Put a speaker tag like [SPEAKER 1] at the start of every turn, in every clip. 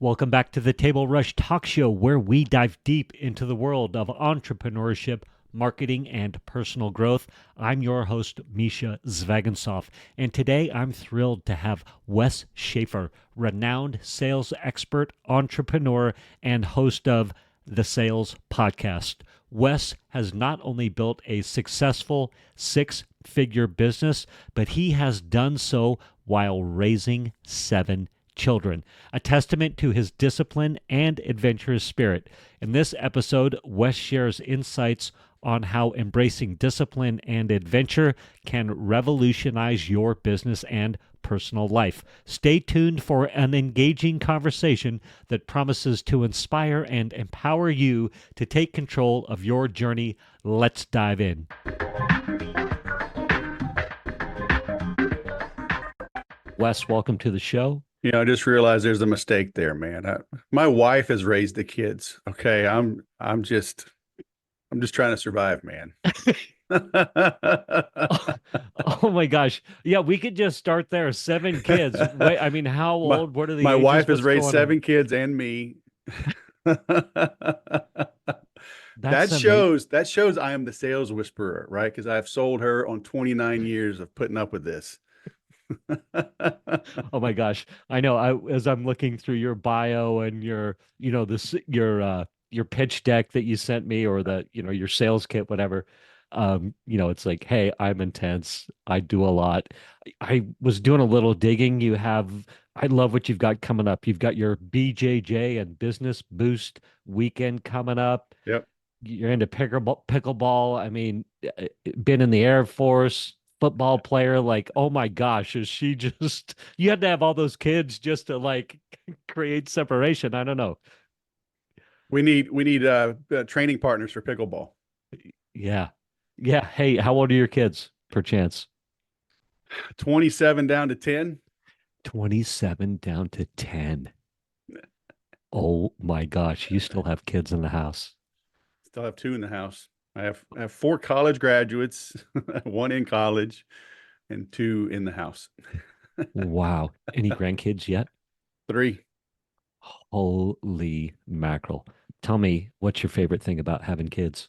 [SPEAKER 1] Welcome back to the Table Rush Talk Show, where we dive deep into the world of entrepreneurship, marketing, and personal growth. I'm your host, Misha Zvagantsov, and today I'm thrilled to have Wes Schaeffer, renowned sales expert, entrepreneur, and host of the Sales Podcast. Wes has not only built a successful six-figure business, but he has done so while raising 7 children, a testament to his discipline and adventurous spirit. In this episode, Wes shares insights on how embracing discipline and adventure can revolutionize your business and personal life. Stay tuned for an engaging conversation that promises to inspire and empower you to take control of your journey. Let's dive in. Wes, welcome to the show.
[SPEAKER 2] I just realized there's a mistake there, man. My wife has raised the kids. Okay, I'm just trying to survive, man.
[SPEAKER 1] Oh my gosh. Yeah, we could just start there. 7 kids. Wait, I mean, how
[SPEAKER 2] my
[SPEAKER 1] old? What are the
[SPEAKER 2] my
[SPEAKER 1] ages?
[SPEAKER 2] wife has
[SPEAKER 1] What's
[SPEAKER 2] raised
[SPEAKER 1] going on?
[SPEAKER 2] 7 kids and me.
[SPEAKER 1] That's
[SPEAKER 2] That
[SPEAKER 1] amazing.
[SPEAKER 2] shows I am the sales whisperer, right? Because I've sold her on 29 years of putting up with this.
[SPEAKER 1] Oh my gosh. I know. As I'm looking through your bio and your pitch deck that you sent me, or your sales kit, whatever. It's like, hey, I'm intense. I do a lot. I was doing a little digging. I love what you've got coming up. You've got your BJJ and Business Boost weekend coming up.
[SPEAKER 2] Yep.
[SPEAKER 1] You're into pickleball. I mean, been in the Air Force, football player. Like, oh my gosh, is she just? You had to have all those kids just to like create separation. I don't know.
[SPEAKER 2] We need training partners for pickleball.
[SPEAKER 1] Yeah, yeah. Hey, how old are your kids, perchance?
[SPEAKER 2] 27 down to 10.
[SPEAKER 1] 27 down to 10. Oh my gosh, you still have kids in the house.
[SPEAKER 2] Still have 2 in the house. I have 4 college graduates, one in college, and 2 in the house.
[SPEAKER 1] Wow. Any grandkids yet?
[SPEAKER 2] 3.
[SPEAKER 1] Holy mackerel. Tell me, what's your favorite thing about having kids?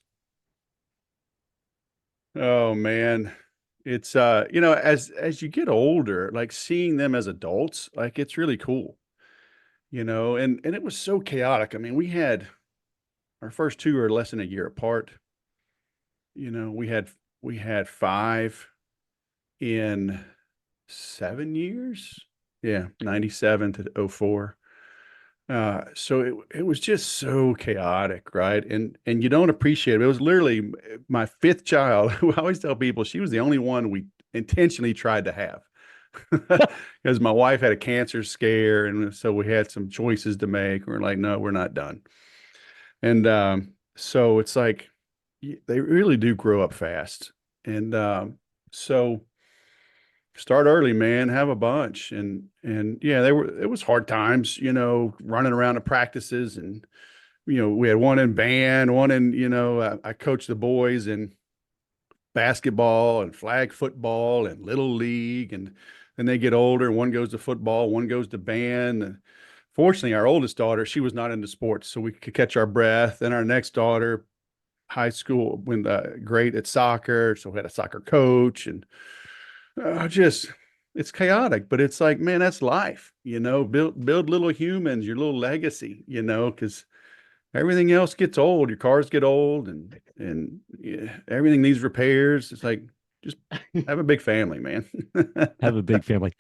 [SPEAKER 2] Oh man. It's as you get older, like seeing them as adults, like it's really cool, and it was so chaotic. I mean, we had our first 2 are less than a year apart. We had 5 in 7 years. Yeah, 97 to '04. So it was just so chaotic, right? And you don't appreciate it. It was literally my 5th child. I always tell people she was the only one we intentionally tried to have because my wife had a cancer scare, and so we had some choices to make. We're like, no, we're not done. And so it's like they really do grow up fast, and so start early, man, have a bunch. And yeah, it was hard times, running around the practices. And we had one in band, one in, I coached the boys in basketball and flag football and little league. And then they get older, one goes to football, one goes to band. And fortunately, our oldest daughter, she was not into sports, so we could catch our breath. And our next daughter, high school, went great at soccer, so we had a soccer coach. And just it's chaotic, but it's like, man, that's life, build little humans, your little legacy, because everything else gets old. Your cars get old, and yeah, everything needs repairs. It's like, just have a big family, man.
[SPEAKER 1] Have a big family.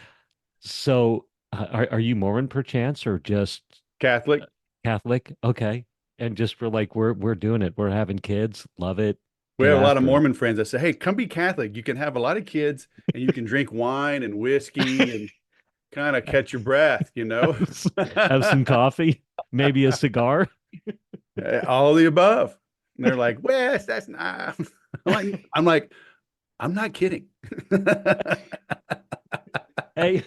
[SPEAKER 1] So, are you Mormon perchance, or just
[SPEAKER 2] Catholic.
[SPEAKER 1] Catholic? Okay. And just for like we're doing it. We're having kids. Love it.
[SPEAKER 2] We
[SPEAKER 1] Get
[SPEAKER 2] have a lot of
[SPEAKER 1] after it.
[SPEAKER 2] Mormon friends that say, hey, come be Catholic. You can have a lot of kids, and you can drink wine and whiskey and kind of catch your breath.
[SPEAKER 1] Have some coffee, maybe a cigar.
[SPEAKER 2] All of the above. And they're like, Wes, that's not. I'm like, I'm not kidding.
[SPEAKER 1] Hey,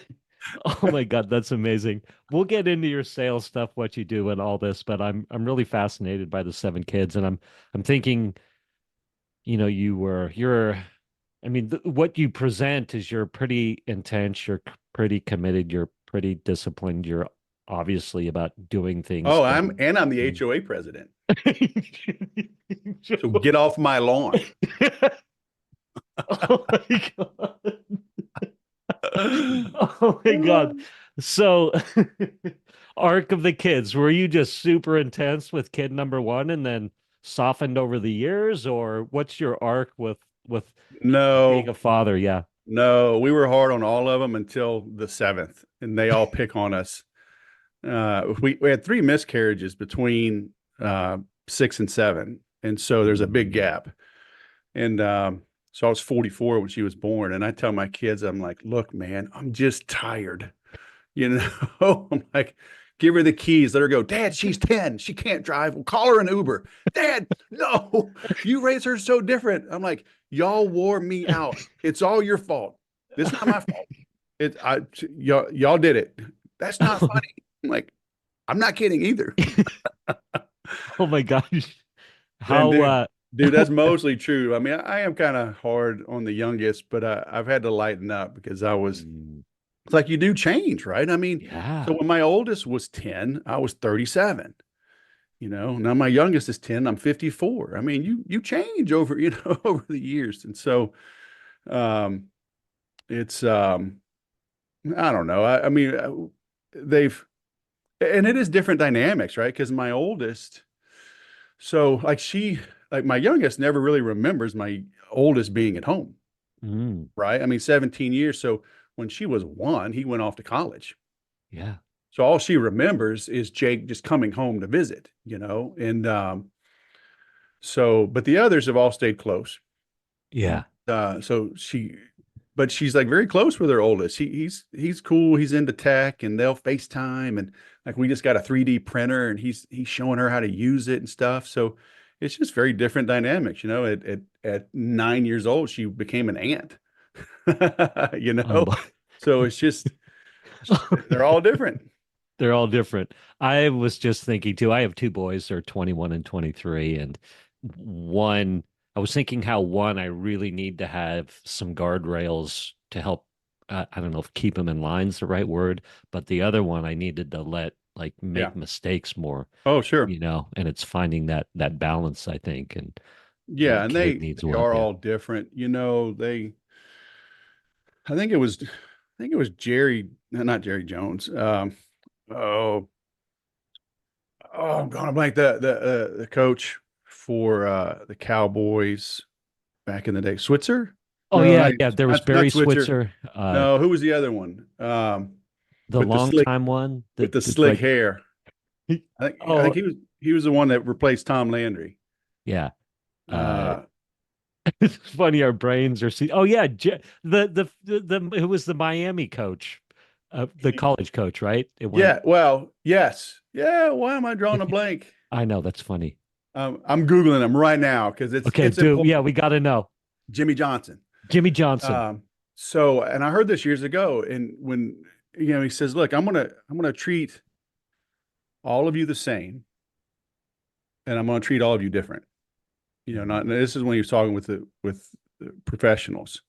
[SPEAKER 1] oh my God, that's amazing. We'll get into your sales stuff, what you do and all this, but I'm really fascinated by the 7 kids, and I'm thinking, you're I mean, what you present is you're pretty intense, you're pretty committed, you're pretty disciplined, you're obviously, about doing things
[SPEAKER 2] Oh,
[SPEAKER 1] better.
[SPEAKER 2] I'm the
[SPEAKER 1] Mm.
[SPEAKER 2] HOA president. So get off my lawn.
[SPEAKER 1] Oh my God. Oh my God. So, arc of the kids, were you just super intense with kid number one and then softened over the years, or what's your arc with being
[SPEAKER 2] No,
[SPEAKER 1] a father? Yeah.
[SPEAKER 2] no, we were hard on all of them until the seventh, and they all pick on us. We had three miscarriages between uh, 6 and 7, and so there's a big
[SPEAKER 1] Mm.
[SPEAKER 2] gap. And so I was 44 when she was born, and I tell my kids, I'm like, look, man, I'm just tired. You know, I'm like, give her the keys, let her go. Dad, she's 10. She can't drive. We'll call her an Uber. Dad, no, you raised her so different. I'm like, y'all wore me out. It's all your fault. It's not my fault. Y'all did it. That's not funny. I'm like, I'm not kidding either.
[SPEAKER 1] Oh my gosh.
[SPEAKER 2] And
[SPEAKER 1] How
[SPEAKER 2] dude, that's mostly true. I mean, I am kind of hard on the youngest, but I've had to lighten up because
[SPEAKER 1] Mm,
[SPEAKER 2] it's like you do change, right? I mean, so
[SPEAKER 1] yeah.
[SPEAKER 2] when my oldest was 10, I was 37. Now my youngest is 10, I'm 54. I mean, you change over, over the years. And so um it's I don't know. I mean, they've and it is different dynamics, right? Because my oldest, so like my youngest never really remembers my oldest being at home,
[SPEAKER 1] Mm,
[SPEAKER 2] right? I mean, 17 years. So when she was 1, he went off to college.
[SPEAKER 1] yeah.
[SPEAKER 2] So all she remembers is Jake just coming home to visit, and but the others have all stayed close.
[SPEAKER 1] Yeah.
[SPEAKER 2] So but she's like very close with her oldest. He's cool. He's into tech, and they'll FaceTime, and like we just got a 3D printer, and he's showing her how to use it and stuff. So it's just very different dynamics. At 9 years old, she became an aunt. you know,
[SPEAKER 1] Um,
[SPEAKER 2] so they're all different.
[SPEAKER 1] they're all different. I was just thinking too, I have two boys, they're 21 and 23, and one, I was thinking how one, I really need to have some guardrails to help, I don't know if keep them in line's the right word, but the other one, I needed to let like
[SPEAKER 2] Yeah.
[SPEAKER 1] make mistakes more,
[SPEAKER 2] Oh, sure.
[SPEAKER 1] and it's finding that balance, I think, and
[SPEAKER 2] Yeah,
[SPEAKER 1] what
[SPEAKER 2] and
[SPEAKER 1] kid needs
[SPEAKER 2] they
[SPEAKER 1] what.
[SPEAKER 2] are
[SPEAKER 1] Yeah.
[SPEAKER 2] all different. I think it was Jerry, no, not Jerry Jones. Oh, I'm gonna blank the coach for the Cowboys back in the day. Switzer?
[SPEAKER 1] Oh
[SPEAKER 2] No,
[SPEAKER 1] yeah,
[SPEAKER 2] not
[SPEAKER 1] yeah. There was
[SPEAKER 2] not
[SPEAKER 1] Barry
[SPEAKER 2] Switzer.
[SPEAKER 1] Switzer,
[SPEAKER 2] No, who was the other one?
[SPEAKER 1] the
[SPEAKER 2] With the
[SPEAKER 1] long
[SPEAKER 2] slick
[SPEAKER 1] time one
[SPEAKER 2] with
[SPEAKER 1] that
[SPEAKER 2] the
[SPEAKER 1] did
[SPEAKER 2] slick
[SPEAKER 1] like
[SPEAKER 2] hair. I think
[SPEAKER 1] oh
[SPEAKER 2] he was the one that replaced Tom Landry.
[SPEAKER 1] yeah. Uh
[SPEAKER 2] Uh,
[SPEAKER 1] it's funny our brains are see oh yeah, the who was the Miami coach, the college coach, right? It went
[SPEAKER 2] yeah. Well, yes. Yeah. Why am I drawing a blank?
[SPEAKER 1] I know that's funny.
[SPEAKER 2] I'm Googling him right now because it's
[SPEAKER 1] Okay,
[SPEAKER 2] it's
[SPEAKER 1] do yeah,
[SPEAKER 2] important.
[SPEAKER 1] we got to know.
[SPEAKER 2] Jimmy Johnson.
[SPEAKER 1] Jimmy Johnson.
[SPEAKER 2] Um, and I heard this years ago, and when he says, "Look, I'm gonna treat all of you the same, and I'm gonna treat all of you different." Not this is when he was talking with the professionals,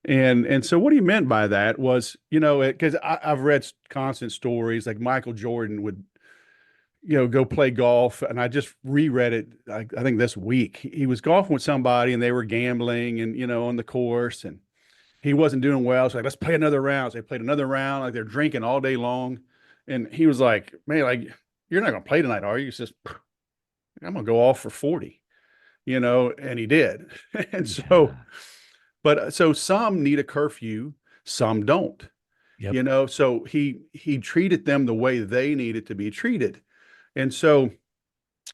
[SPEAKER 2] and so what he meant by that was, because I've read constant stories like Michael Jordan would go play golf. And I just reread it, I think this week. He was golfing with somebody and they were gambling and, on the course, and he wasn't doing well. So like, let's play another round. So they played another round, like they're drinking all day long. And he was like, man, like, you're not going to play tonight, are you? He says, I'm going to go off for 40, and he did. And so,
[SPEAKER 1] Yeah.
[SPEAKER 2] so some need a curfew, some don't,
[SPEAKER 1] Yep.
[SPEAKER 2] so he treated them the way they needed to be treated. And so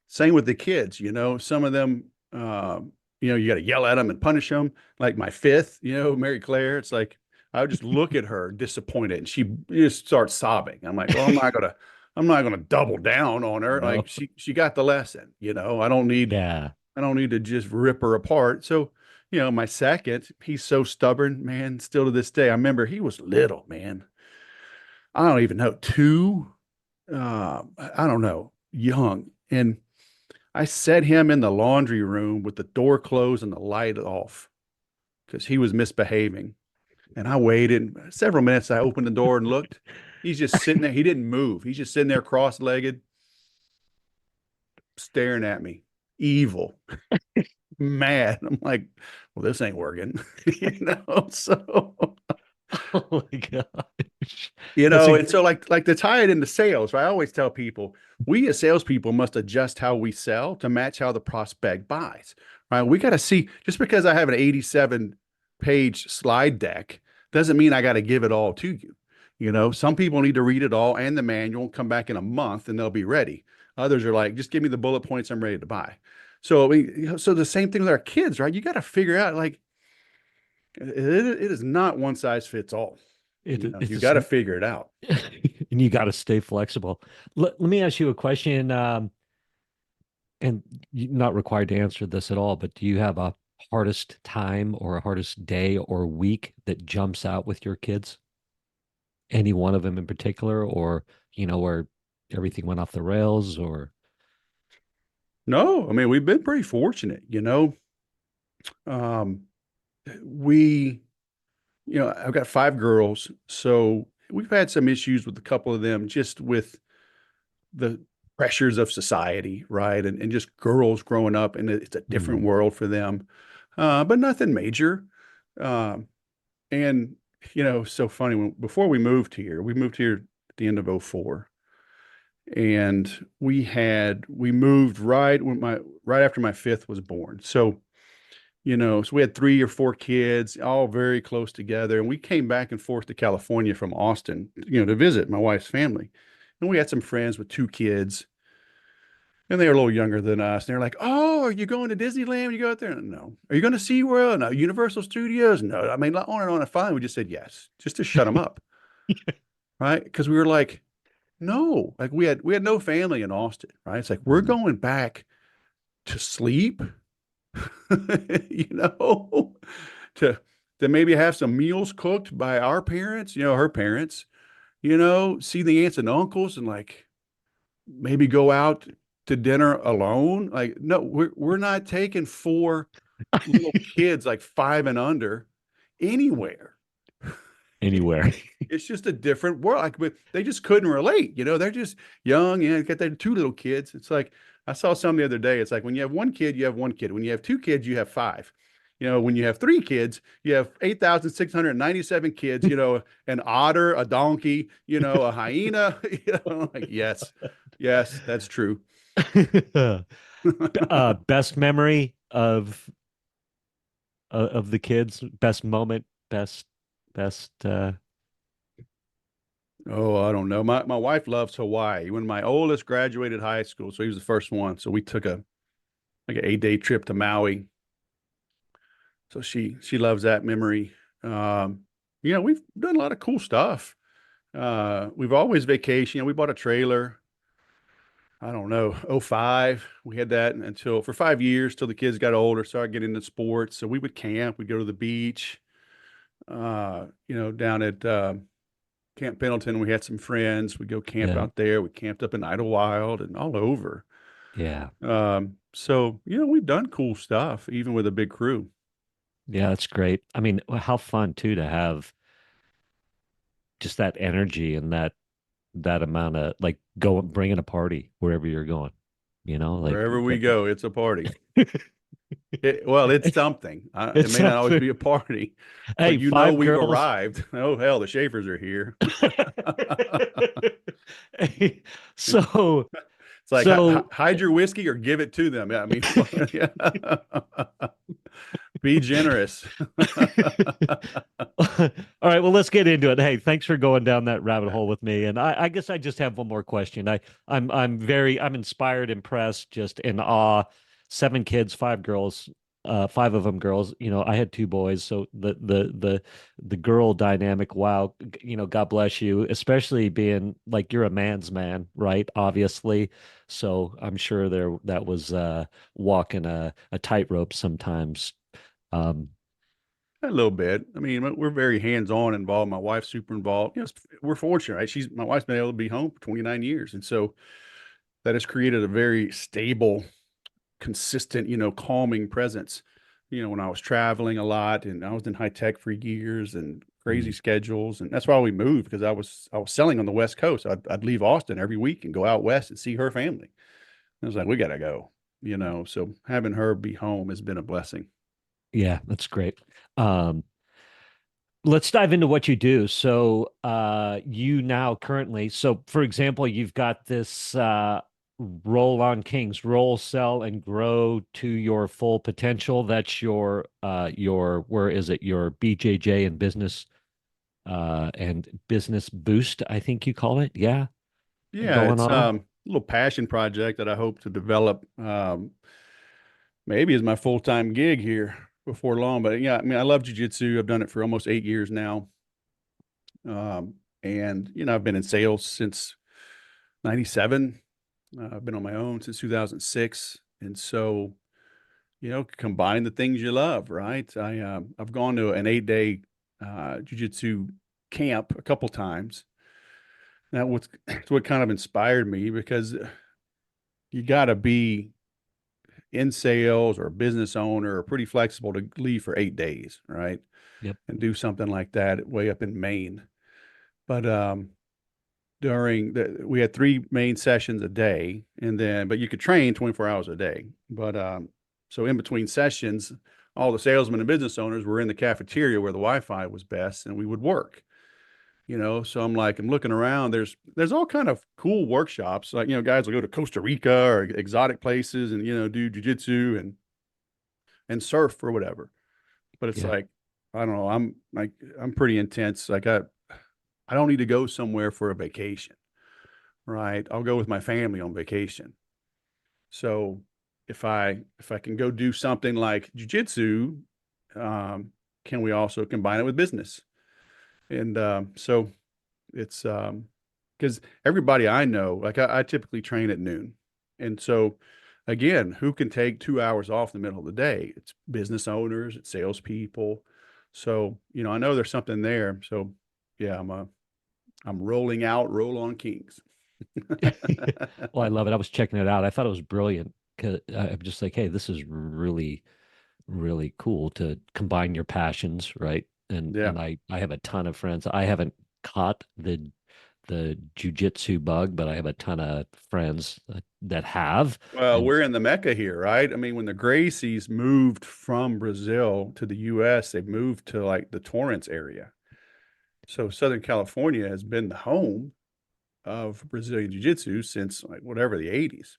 [SPEAKER 2] same with the kids, some of them, you got to yell at them and punish them. Like my fifth, Mary Claire, it's like, I would just look at her disappointed and she just starts sobbing. I'm like, well, I'm not gonna double down on her.
[SPEAKER 1] No.
[SPEAKER 2] Like she got the lesson,
[SPEAKER 1] Yeah.
[SPEAKER 2] I don't need to just rip her apart. So, my second, he's so stubborn, man, still to this day. I remember he was little, man. I don't even know, two, I don't know, young. And I set him in the laundry room with the door closed and the light off because he was misbehaving. And I waited several minutes. I opened the door and looked. He's just sitting there. He didn't move. He's just sitting there cross-legged, staring at me, evil, mad. I'm like, well, this ain't working, So,
[SPEAKER 1] Oh my gosh. That's
[SPEAKER 2] and so like to tie it into sales, right? I always tell people we as salespeople must adjust how we sell to match how the prospect buys, right? We got to see just because I have an 87-page slide deck doesn't mean I got to give it all to you. Some people need to read it all and the manual, come back in a month and they'll be ready. Others are like, just give me the bullet points, I'm ready to buy. So, so the same thing with our kids, right? You got to figure out like it is not one size fits all.
[SPEAKER 1] it
[SPEAKER 2] You
[SPEAKER 1] is,
[SPEAKER 2] got to figure it out.
[SPEAKER 1] and you got to stay flexible. Let me ask you a question, and you're not required to answer this at all, but do you have a hardest time or a hardest day or week that jumps out with your kids? Any one of them in particular, or where everything went off the rails, or
[SPEAKER 2] No, I mean, we've been pretty fortunate. Um, we, I've got 5 girls, so we've had some issues with a couple of them just with the pressures of society, right? And just girls growing up, and it's a different
[SPEAKER 1] Hmm.
[SPEAKER 2] world for them, but nothing major. Um, and, so funny, before we moved here at the end of '04. And we moved right after my fifth was born. So we had 3 or 4 kids, all very close together. And we came back and forth to California from Austin, to visit my wife's family. And we had some friends with 2 kids, and they were a little younger than us. And they're like, "Oh, are you going to Disneyland when you go out there?" No. "Are you going to SeaWorld?" No. "Universal Studios?" No. I mean, on and on. And finally, we just said yes, just to shut them up, right? Because we were like, no, like we had no family in Austin, right? It's like we're
[SPEAKER 1] Hmm.
[SPEAKER 2] going back to sleep, you know, to maybe have some meals cooked by our parents, her parents, see the aunts and uncles and like maybe go out to dinner alone. Like, no, we're not taking 4 little kids like 5 and under anywhere.
[SPEAKER 1] Anywhere.
[SPEAKER 2] It's just a different world. Like, but they just couldn't relate. They're just young and got their 2 little kids. It's like I saw some the other day. It's like when you have 1 kid, you have 1 kid. When you have 2 kids, you have 5. When you have 3 kids, you have 8,697 kids. An otter, a donkey, a hyena. Like yes, yes, that's true.
[SPEAKER 1] Best memory of the kids, best moment, best
[SPEAKER 2] Oh, I don't know. My wife loves Hawaii. When my oldest graduated high school, so he was the first one. So we took a like an 8-day trip to Maui. So she loves that memory. We've done a lot of cool stuff. We've always vacationed. We bought a trailer. I don't know, '05. We had that until for 5 years till the kids got older, started getting into sports. So we would camp. We'd go to the beach. Down at Camp Pendleton, we had some friends. We'd go camp
[SPEAKER 1] yeah,
[SPEAKER 2] out there. We camped up in Idlewild and all over.
[SPEAKER 1] yeah,
[SPEAKER 2] So we've done cool stuff, even with a big crew.
[SPEAKER 1] yeah, that's great. I mean, how fun too to have just that energy and that amount of like going bringing a party wherever you're going, like
[SPEAKER 2] Wherever we
[SPEAKER 1] that.
[SPEAKER 2] go, it's a party. Well, it's something. It
[SPEAKER 1] It's
[SPEAKER 2] may not always
[SPEAKER 1] something.
[SPEAKER 2] be a party, but
[SPEAKER 1] Hey, 5
[SPEAKER 2] we've
[SPEAKER 1] girls.
[SPEAKER 2] arrived. Oh, hell, the Schaefers are here.
[SPEAKER 1] Hey, so
[SPEAKER 2] It's like
[SPEAKER 1] so
[SPEAKER 2] hide your whiskey or give it to them. Yeah, I mean, yeah. Be generous.
[SPEAKER 1] all right, well, let's get into it. Hey, thanks for going down that rabbit hole with me. And I guess I just have one more question. I'm inspired, impressed, just in awe. 7 kids, 5 girls, 5 of them girls. I had 2 boys, so the girl dynamic. Wow, God bless you, especially being like you're a man's man, right? Obviously, so I'm sure that was walking a tightrope sometimes. Um,
[SPEAKER 2] A little bit. I mean, we're very hands-on involved. My wife's super involved. We're fortunate, right? My wife's been able to be home for 29 years. And so that has created a very stable, consistent, calming presence. When I was traveling a lot and I was in high tech for years and crazy
[SPEAKER 1] Mm.
[SPEAKER 2] schedules. And that's why we moved, because I was selling on the West Coast. I'd leave Austin every week and go out west and see her family. I was like, we got to go, so having her be home has been a blessing.
[SPEAKER 1] Yeah, that's great. Um, let's dive into what you do. So, you now currently, so for example, you've got this roll on Kings, roll, sell, and grow to your full potential. That's your where is it? Your BJJ and business boost, I think you call it. Yeah,
[SPEAKER 2] Yeah,
[SPEAKER 1] going
[SPEAKER 2] it's
[SPEAKER 1] on.
[SPEAKER 2] a little passion project that I hope to develop, maybe as my full-time gig here before long. But yeah, I mean, I love jujitsu. I've done it for almost 8 years now. And I've been in sales since 97. I've been on my own since 2006. And so, combine the things you love, right? I've gone to an 8-day jujitsu camp a couple times. That was what kind of inspired me, because you got to be in sales or a business owner or pretty flexible to leave for 8 days, right?
[SPEAKER 1] Yep.
[SPEAKER 2] And do something like that way up in Maine. But we had three main sessions a day, but you could train 24 hours a day. But so in between sessions, all the salesmen and business owners were in the cafeteria where the Wi-Fi was best, and we would work. So I'm looking around. There's all kind of cool workshops. Like, guys will go to Costa Rica or exotic places and do jujitsu and surf or whatever. But it's
[SPEAKER 1] Yeah.
[SPEAKER 2] like, I don't know. I'm pretty intense. Like, I don't need to go somewhere for a vacation, right? I'll go with my family on vacation. So if I can go do something like jujitsu, can we also combine it with business? And so it's because everybody I know, like, I typically train at noon. And so again, who can take 2 hours off in the middle of the day? It's business owners, it's salespeople. So, I know there's something there. So yeah, I'm rolling out roll on Kings.
[SPEAKER 1] Well, I love it. I was checking it out. I thought it was brilliant because I'm just like, hey, this is really, really cool to combine your passions, right?
[SPEAKER 2] Yeah.
[SPEAKER 1] And I have a ton of friends. I haven't caught the jujitsu bug, but I have a ton of friends that have.
[SPEAKER 2] Well,
[SPEAKER 1] And
[SPEAKER 2] we're in the Mecca here, right? I mean, when the Gracies moved from Brazil to the US, they moved to like the Torrance area. So Southern California has been the home of Brazilian Jiu-Jitsu since, like, whatever, the 80s.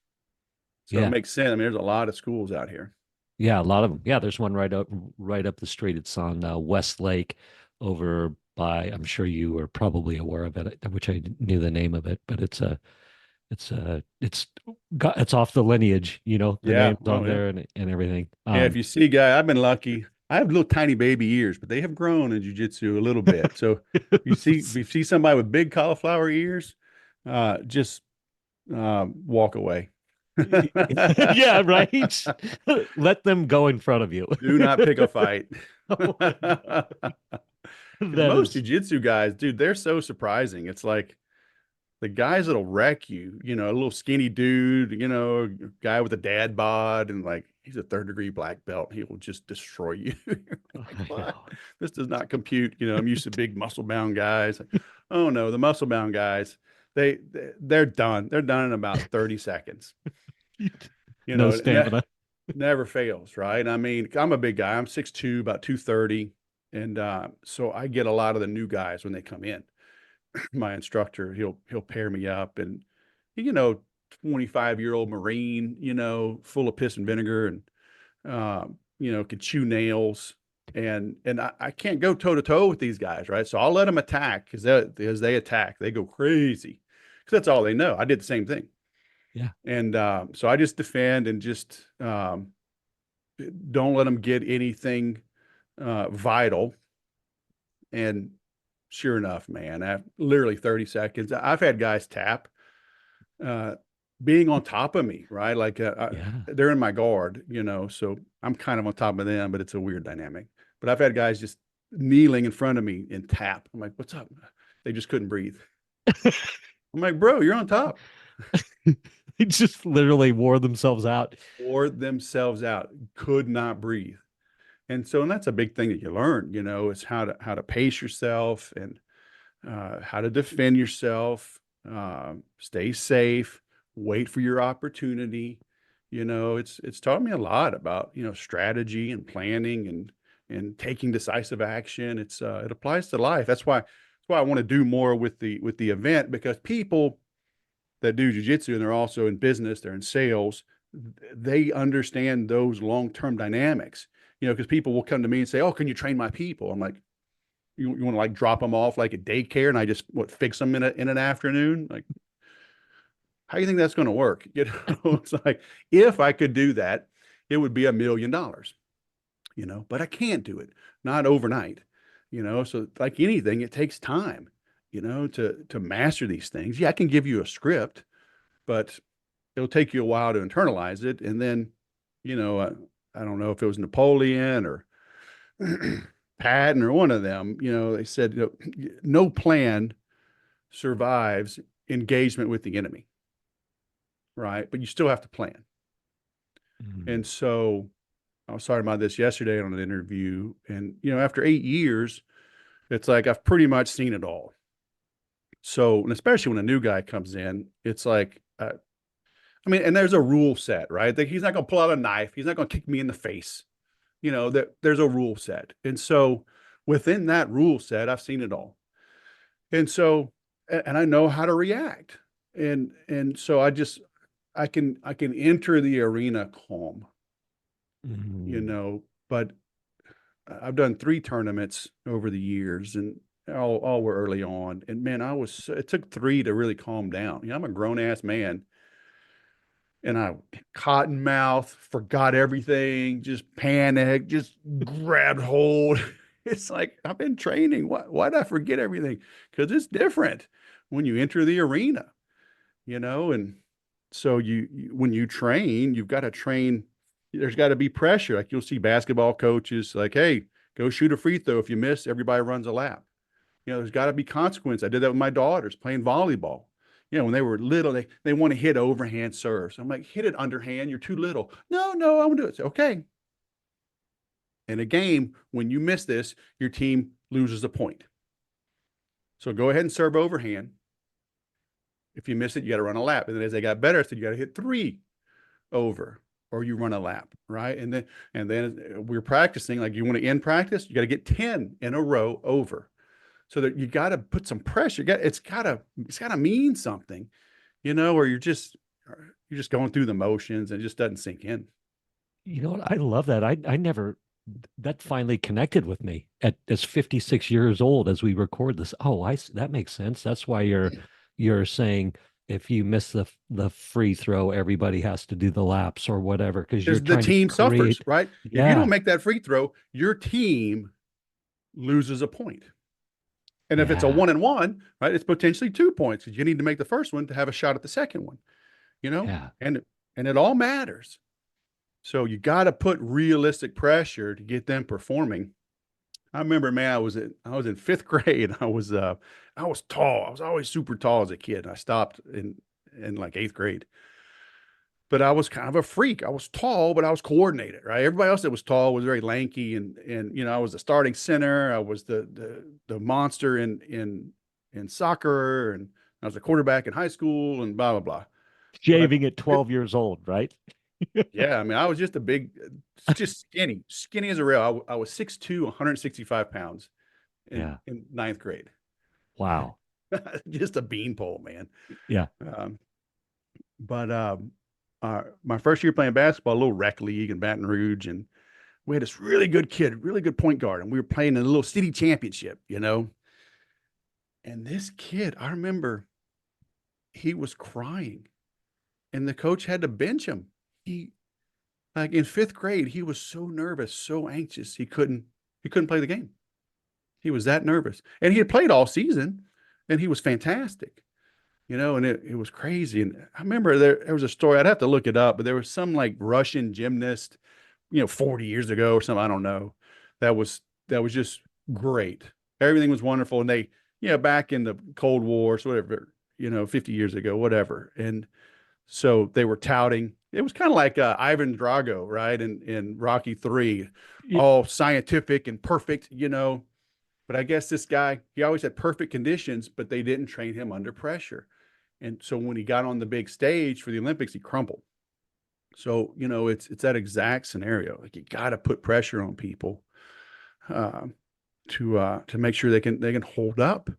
[SPEAKER 2] So it
[SPEAKER 1] yeah,
[SPEAKER 2] makes sense. I mean, there's a lot of schools out here.
[SPEAKER 1] yeah, a lot of them. Yeah, there's one right up the street. It's on West Lake over by, I'm sure you are probably aware of it, which I knew the name of it, but it's off the lineage, the
[SPEAKER 2] Yeah.
[SPEAKER 1] names
[SPEAKER 2] Oh,
[SPEAKER 1] on
[SPEAKER 2] yeah.
[SPEAKER 1] there and everything.
[SPEAKER 2] Yeah. If you see, guy, I've been lucky. I have little tiny baby ears, but they have grown in jiu-jitsu a little bit. So if you see somebody with big cauliflower ears, just walk away.
[SPEAKER 1] Yeah, right. Let them go in front of you.
[SPEAKER 2] Do not pick a fight.
[SPEAKER 1] Oh my God.
[SPEAKER 2] Because
[SPEAKER 1] That
[SPEAKER 2] most
[SPEAKER 1] is,
[SPEAKER 2] jiu-jitsu guys, dude, they're so surprising. It's like the guys that'll wreck you, a little skinny dude, a guy with a dad bod, and like he's a third-degree black belt. He will just destroy you. Like,
[SPEAKER 1] I
[SPEAKER 2] what?
[SPEAKER 1] know.
[SPEAKER 2] This does not compute. I'm used to big muscle-bound guys. Like, oh no, the muscle-bound guys, they're done. They're done in about 30 seconds.
[SPEAKER 1] No
[SPEAKER 2] It
[SPEAKER 1] stamina.
[SPEAKER 2] never fails, right? I mean, I'm a big guy. I'm 6'2", about 230. And so I get a lot of the new guys when they come in. My instructor, he'll pair me up, and 25-year-old Marine, full of piss and vinegar, and could chew nails. And I can't go toe to toe with these guys, right? So I'll let them attack, because they attack, they go crazy, because that's all they know. I did the same thing.
[SPEAKER 1] Yeah.
[SPEAKER 2] And so I just defend and just don't let them get anything vital. And sure enough, man, literally 30 seconds, I've had guys tap, uh, being on top of me, right? Like,
[SPEAKER 1] Yeah.
[SPEAKER 2] they're in my guard, so I'm kind of on top of them, but it's a weird dynamic. But I've had guys just kneeling in front of me and tap. I'm like, what's up? They just couldn't breathe. I'm like, bro, you're on top.
[SPEAKER 1] They just literally wore themselves out.
[SPEAKER 2] Wore themselves out, could not breathe. And that's a big thing that you learn, is how to pace yourself and how to defend yourself, stay safe, wait for your opportunity. It's taught me a lot about, strategy and planning and taking decisive action. It applies to life. That's why I want to do more with the event, because people that do jujitsu and they're also in business, they're in sales, they understand those long-term dynamics. Because people will come to me and say, "Oh, can you train my people?" I'm like, you want to like drop them off like a daycare and I just fix them in an afternoon? Like, how do you think that's going to work? It's like, if I could do that, it would be $1 million, but I can't do it, not overnight, so like anything, it takes time, to master these things. Yeah, I can give you a script, but it'll take you a while to internalize it. And then, I don't know if it was Napoleon or Patton or one of them, they said, no plan survives engagement with the enemy, right? But you still have to plan. And so I was talking about this yesterday on an interview, and, after 8 years, it's like, I've pretty much seen it all. So, and especially when a new guy comes in, it's like, and there's a rule set, right? Like, he's not going to pull out a knife. He's not going to kick me in the face. That there's a rule set. And so within that rule set, I've seen it all. And so, and I know how to react. And so I can enter the arena calm, but I've done 3 tournaments over the years, and all were early on. And man, it took 3 to really calm down. I'm a grown ass man, and I cotton mouth, forgot everything, just panicked, just grabbed hold. It's like, I've been training. Why did I forget everything? Because it's different when you enter the arena, and so when you train, you've got to train. There's got to be pressure. Like, you'll see basketball coaches like, "Hey, go shoot a free throw. If you miss, everybody runs a lap." There's got to be consequence. I did that with my daughters playing volleyball. When they were little, they want to hit overhand serves. I'm like, hit it underhand. You're too little. No, I want to do it. Okay. In a game, when you miss this, your team loses a point. So go ahead and serve overhand. If you miss it, you got to run a lap. And then as they got better, I said, you got to hit 3 over, or you run a lap, right? And then we're practicing. Like, you want to end practice, you got to get 10 in a row over. So that you got to put some pressure. It's got to mean something, or you're just going through the motions and it just doesn't sink in.
[SPEAKER 1] You know what? I love that. I never, that finally connected with me at as 56 years old as we record this. Oh, that makes sense. That's why you're saying if you miss the free throw, everybody has to do the laps or whatever, because you're
[SPEAKER 2] Because the
[SPEAKER 1] trying to
[SPEAKER 2] team suffers,
[SPEAKER 1] create.
[SPEAKER 2] right? If you don't
[SPEAKER 1] Yeah.
[SPEAKER 2] make that free throw, your team loses a point. And if it's a
[SPEAKER 1] Yeah.
[SPEAKER 2] 1-and-1, right, it's potentially 2 points, because you need to make the first one to have a shot at the second one,
[SPEAKER 1] Yeah.
[SPEAKER 2] and it all matters. So you got to put realistic pressure to get them performing. I remember, man, I was in 5th grade. I was tall. I was always super tall as a kid. I stopped in like 8th grade. But I was kind of a freak. I was tall, but I was coordinated, right? Everybody else that was tall was very lanky, and I was the starting center. I was the monster in soccer, and I was a quarterback in high school, and blah blah blah. But
[SPEAKER 1] Shaving at 12 years old, right?
[SPEAKER 2] yeah, I mean, I was just just skinny as a rail. I was 6'2", 165 pounds
[SPEAKER 1] Yeah.
[SPEAKER 2] in 9th grade.
[SPEAKER 1] Wow.
[SPEAKER 2] Just a beanpole, man.
[SPEAKER 1] Yeah.
[SPEAKER 2] Um, but my first year playing basketball, a little rec league in Baton Rouge, and we had this really good kid, really good point guard, and we were playing in a little city championship, And this kid, I remember, he was crying, and the coach had to bench him. He Like, in 5th grade, he was so nervous, so anxious, he couldn't play the game. He was that nervous, and he had played all season, and he was fantastic. And it was crazy. And I remember there was a story, I'd have to look it up, but there was some like Russian gymnast, 40 years ago or something, I don't know. That was just great. Everything was wonderful. And back in the Cold War, so whatever, 50 years ago, whatever. And So they were touting. It was kind of like Ivan Drago, right? In Rocky 3,
[SPEAKER 1] Y-
[SPEAKER 2] all scientific and perfect, But I guess this guy, he always had perfect conditions, but they didn't train him under pressure. And so when he got on the big stage for the Olympics, he crumbled. So, it's that exact scenario. Like you got to put pressure on people uh, to make sure they can hold up,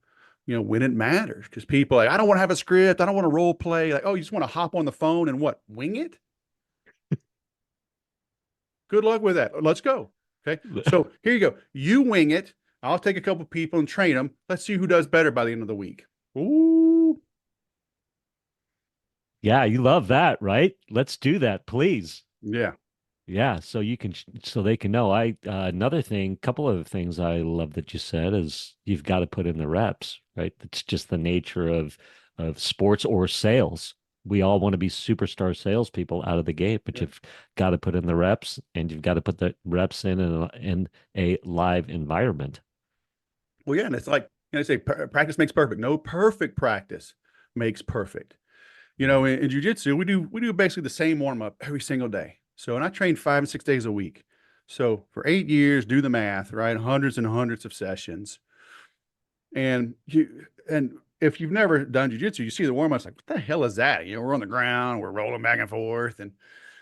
[SPEAKER 2] when it matters. Because people are like, I don't want to have a script, I don't want to role play. Like, oh, you just want to hop on the phone and what, wing it? Good luck with that. Let's go. Okay. So here you go. You wing it. I'll take a couple people and train them. Let's see who does better by the end of the week. Ooh.
[SPEAKER 1] Yeah, you love that, right? Let's do that, please.
[SPEAKER 2] Yeah.
[SPEAKER 1] Yeah, so you can, so they can know. Another thing, couple of things I love that you said is you've got to put in the reps, right? It's just the nature of sports or sales. We all want to be superstar salespeople out of the gate, but
[SPEAKER 2] Yeah.
[SPEAKER 1] you've got to put in the reps, and you've got to put the reps in a live environment.
[SPEAKER 2] Well, yeah. And it's like, they say practice makes perfect. No, perfect practice makes perfect. In jiu-jitsu, we do basically the same warm-up every single day. So, and I train 5 and 6 days a week. So for 8 years, do the math, right? Hundreds and hundreds of sessions. And if you've never done jiu-jitsu, you see the warm-ups like, what the hell is that? We're on the ground, we're rolling back and forth, and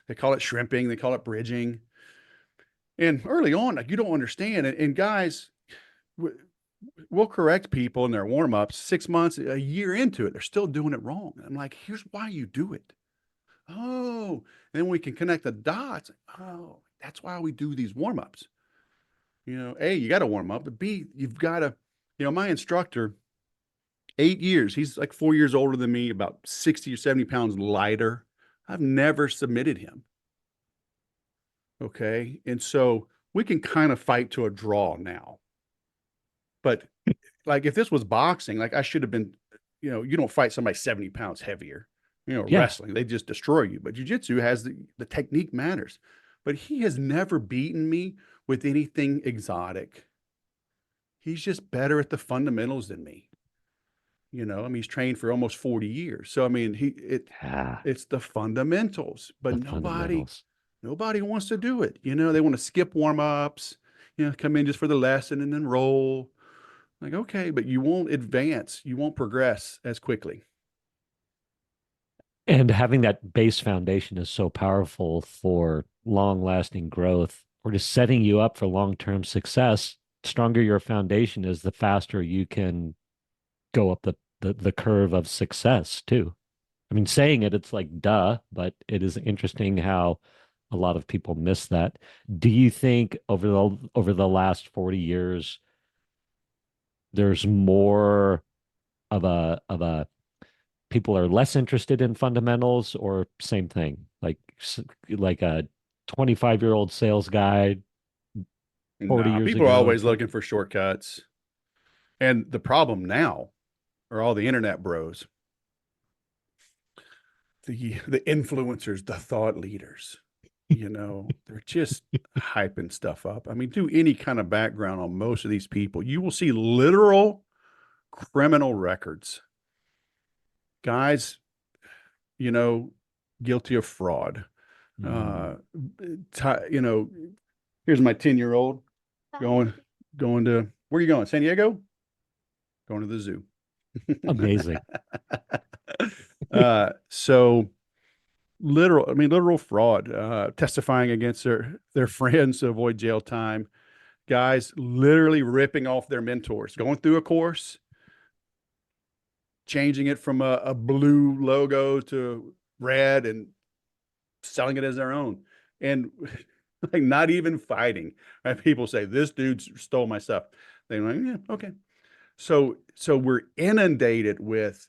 [SPEAKER 2] they call it shrimping, they call it bridging. And early on, like you don't understand. And guys, we'll correct people in their warm-ups 6 months, a year into it. They're still doing it wrong. I'm like, here's why you do it. Oh, then we can connect the dots. Oh, that's why we do these warm-ups. A, you got to warm up, but B, you've got to, my instructor, 8 years, he's like 4 years older than me, about 60 or 70 pounds lighter. I've never submitted him. Okay. And so we can kind of fight to a draw now. But like if this was boxing, like I should have been, you don't fight somebody 70 pounds heavier.
[SPEAKER 1] Yeah.
[SPEAKER 2] Wrestling, they just destroy you. But jiu-jitsu has the technique matters. But he has never beaten me with anything exotic. He's just better at the fundamentals than me. He's trained for almost 40 years. So I mean,
[SPEAKER 1] Yeah,
[SPEAKER 2] it's the fundamentals, but
[SPEAKER 1] the
[SPEAKER 2] nobody
[SPEAKER 1] fundamentals.
[SPEAKER 2] nobody wants to do it. They want to skip warm-ups, come in just for the lesson and then roll. Like, okay, but you won't advance, you won't progress as quickly.
[SPEAKER 1] And having that base foundation is so powerful for long-lasting growth or just setting you up for long-term success. Stronger your foundation is, the faster you can go up the curve of success too. I mean, saying it's like duh, but it is interesting how a lot of people miss that. Do you think over the last 40 years there's more of a people are less interested in fundamentals, or same thing? Like a 25-year-old sales guy 40
[SPEAKER 2] Nah,
[SPEAKER 1] years
[SPEAKER 2] people are
[SPEAKER 1] ago.
[SPEAKER 2] always looking for shortcuts. And the problem now are all the internet bros, the influencers, the thought leaders. They're just hyping stuff up. I mean, do any kind of background on most of these people. You will see literal criminal records. Guys, guilty of fraud.
[SPEAKER 1] Mm,
[SPEAKER 2] Uh, here's my 10-year-old going going to, where are you going? San Diego? Going to the zoo.
[SPEAKER 1] amazing.
[SPEAKER 2] So literal fraud, testifying against their friends to avoid jail time. Guys literally ripping off their mentors, going through a course, changing it from a blue logo to red and selling it as their own. And like not even fighting. Right? People say, this dude stole my stuff. They're like, yeah, okay. So we're inundated with,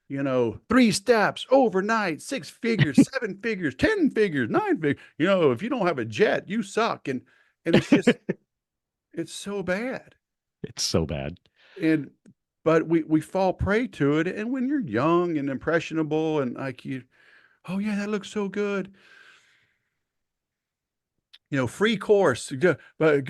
[SPEAKER 2] 3 steps overnight, 6 figures, 7 figures, 10 figures, 9 figures. If you don't have a jet, you suck. And it's so bad.
[SPEAKER 1] It's so bad.
[SPEAKER 2] And but we fall prey to it. And when you're young and impressionable and like oh yeah, that looks so good. free course,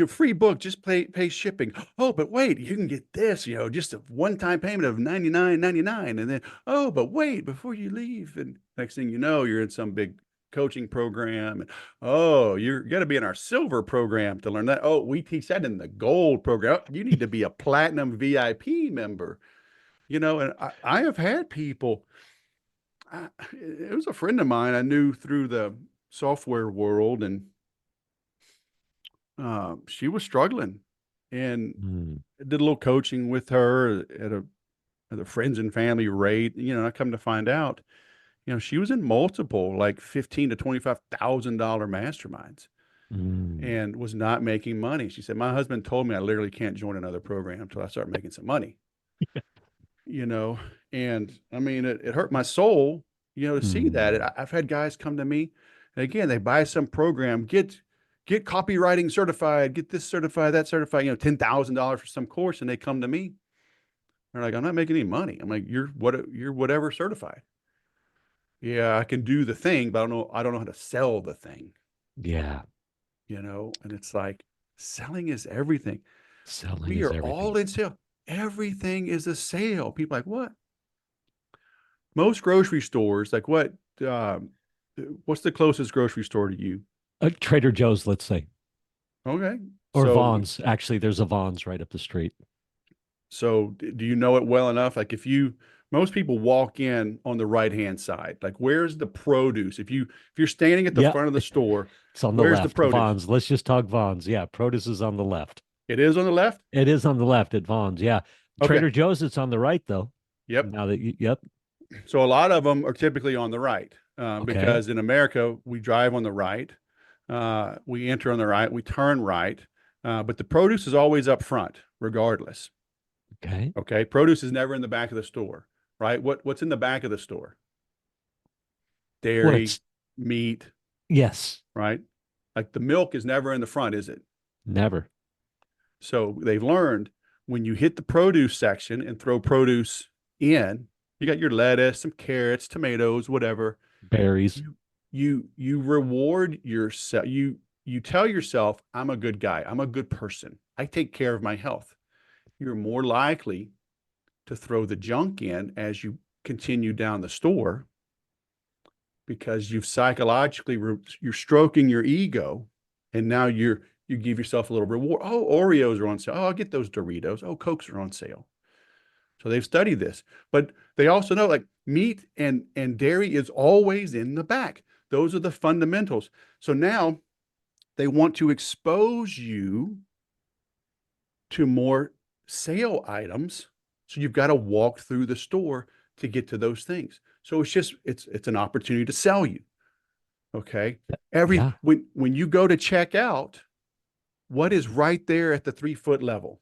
[SPEAKER 2] free book, just pay shipping. Oh, but wait, you can get this, just a one-time payment of 99.99. And then, oh, but wait, before you leave. And next thing you know, you're in some big coaching program. And oh, you're going to be in our silver program to learn that. Oh, we teach that in the gold program. Oh, you need to be a platinum VIP member, and I have had people. It was a friend of mine I knew through the software world, and she was struggling, and
[SPEAKER 1] Mm,
[SPEAKER 2] did a little coaching with her at a friends and family rate. I come to find out, she was in multiple like 15 to $25,000 masterminds
[SPEAKER 1] mm.
[SPEAKER 2] and was not making money. She said, "My husband told me I literally can't join another program until I start making some money." You know, and I mean, it hurt my soul, to see that.
[SPEAKER 1] Mm.
[SPEAKER 2] I've had guys come to me, and again, they buy some program, get copywriting certified, get this certified, that certified, $10,000 for some course, and they come to me. They're like, "I'm not making any money." I'm like, You're whatever certified." Yeah, I can do the thing, but I don't know how to sell the thing,
[SPEAKER 1] Yeah,
[SPEAKER 2] and it's like selling is everything.
[SPEAKER 1] selling
[SPEAKER 2] We
[SPEAKER 1] is
[SPEAKER 2] are
[SPEAKER 1] everything.
[SPEAKER 2] all in sale. Everything is a sale. People are like, what? Most grocery stores, like um, what's the closest grocery store to you?
[SPEAKER 1] Trader Joe's, let's say,
[SPEAKER 2] Okay.
[SPEAKER 1] or
[SPEAKER 2] So,
[SPEAKER 1] Vaughn's. Actually, there's a Vaughn's right up the street.
[SPEAKER 2] do you know it well enough? Like most people walk in on the right-hand side. Like, where's the produce? If you're standing at the
[SPEAKER 1] Yeah,
[SPEAKER 2] front of the store,
[SPEAKER 1] it's on the
[SPEAKER 2] where's the
[SPEAKER 1] left.
[SPEAKER 2] produce?
[SPEAKER 1] Vaughn's. Let's just talk Vaughn's. Yeah, produce is on the left.
[SPEAKER 2] It is on the left?
[SPEAKER 1] It is on the left at Vaughn's. Yeah,
[SPEAKER 2] Okay.
[SPEAKER 1] Trader Joe's. It's on the right though.
[SPEAKER 2] Yep.
[SPEAKER 1] Now that yep.
[SPEAKER 2] So a lot of them are typically on the right,
[SPEAKER 1] Okay.
[SPEAKER 2] because in America, we drive on the right, we enter on the right, we turn right, but the produce is always up front, regardless.
[SPEAKER 1] Okay.
[SPEAKER 2] Okay, produce is never in the back of the store, right? What's in the back of the store? Dairy,
[SPEAKER 1] What's
[SPEAKER 2] meat,
[SPEAKER 1] yes.
[SPEAKER 2] right? Like the milk is never in the front, is it?
[SPEAKER 1] Never.
[SPEAKER 2] So they've learned when you hit the produce section and throw produce in, you got your lettuce, some carrots, tomatoes, whatever.
[SPEAKER 1] Berries.
[SPEAKER 2] You reward yourself. You tell yourself, I'm a good guy. I'm a good person. I take care of my health. You're more likely to throw the junk in as you continue down the store, because you've psychologically you're stroking your ego, and now you give yourself a little reward. Oh, Oreos are on sale. Oh, I'll get those Doritos. Oh, Cokes are on sale. So they've studied this, but they also know like meat and dairy is always in the back. Those are the fundamentals. So now they want to expose you to more sale items. So you've got to walk through the store to get to those things. So it's an opportunity to sell you. Okay.
[SPEAKER 1] Yeah.
[SPEAKER 2] When you go to check out, what is right there at the 3 foot level?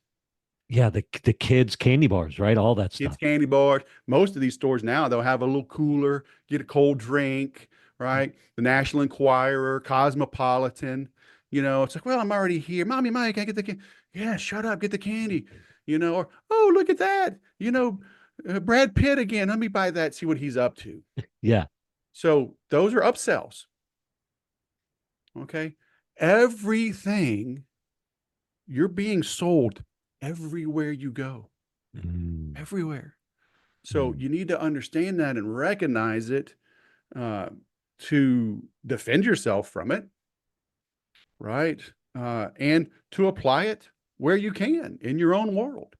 [SPEAKER 1] Yeah, the kids candy bars, right? All that
[SPEAKER 2] Kids
[SPEAKER 1] stuff.
[SPEAKER 2] candy bars. Most of these stores now, they'll have a little cooler, get a cold drink, right? The National Enquirer, Cosmopolitan. It's like, well, I'm already here. Mommy, Mike, can I get the candy? Yeah, shut up, get the candy. Or, oh, look at that. Brad Pitt again. Let me buy that, see what he's up to.
[SPEAKER 1] Yeah.
[SPEAKER 2] So those are upsells. Okay. Everything you're being sold everywhere you go,
[SPEAKER 1] Mm,
[SPEAKER 2] everywhere. So
[SPEAKER 1] mm.
[SPEAKER 2] you need to understand that and recognize it, uh, to defend yourself from it, right? And to apply it where you can in your own world,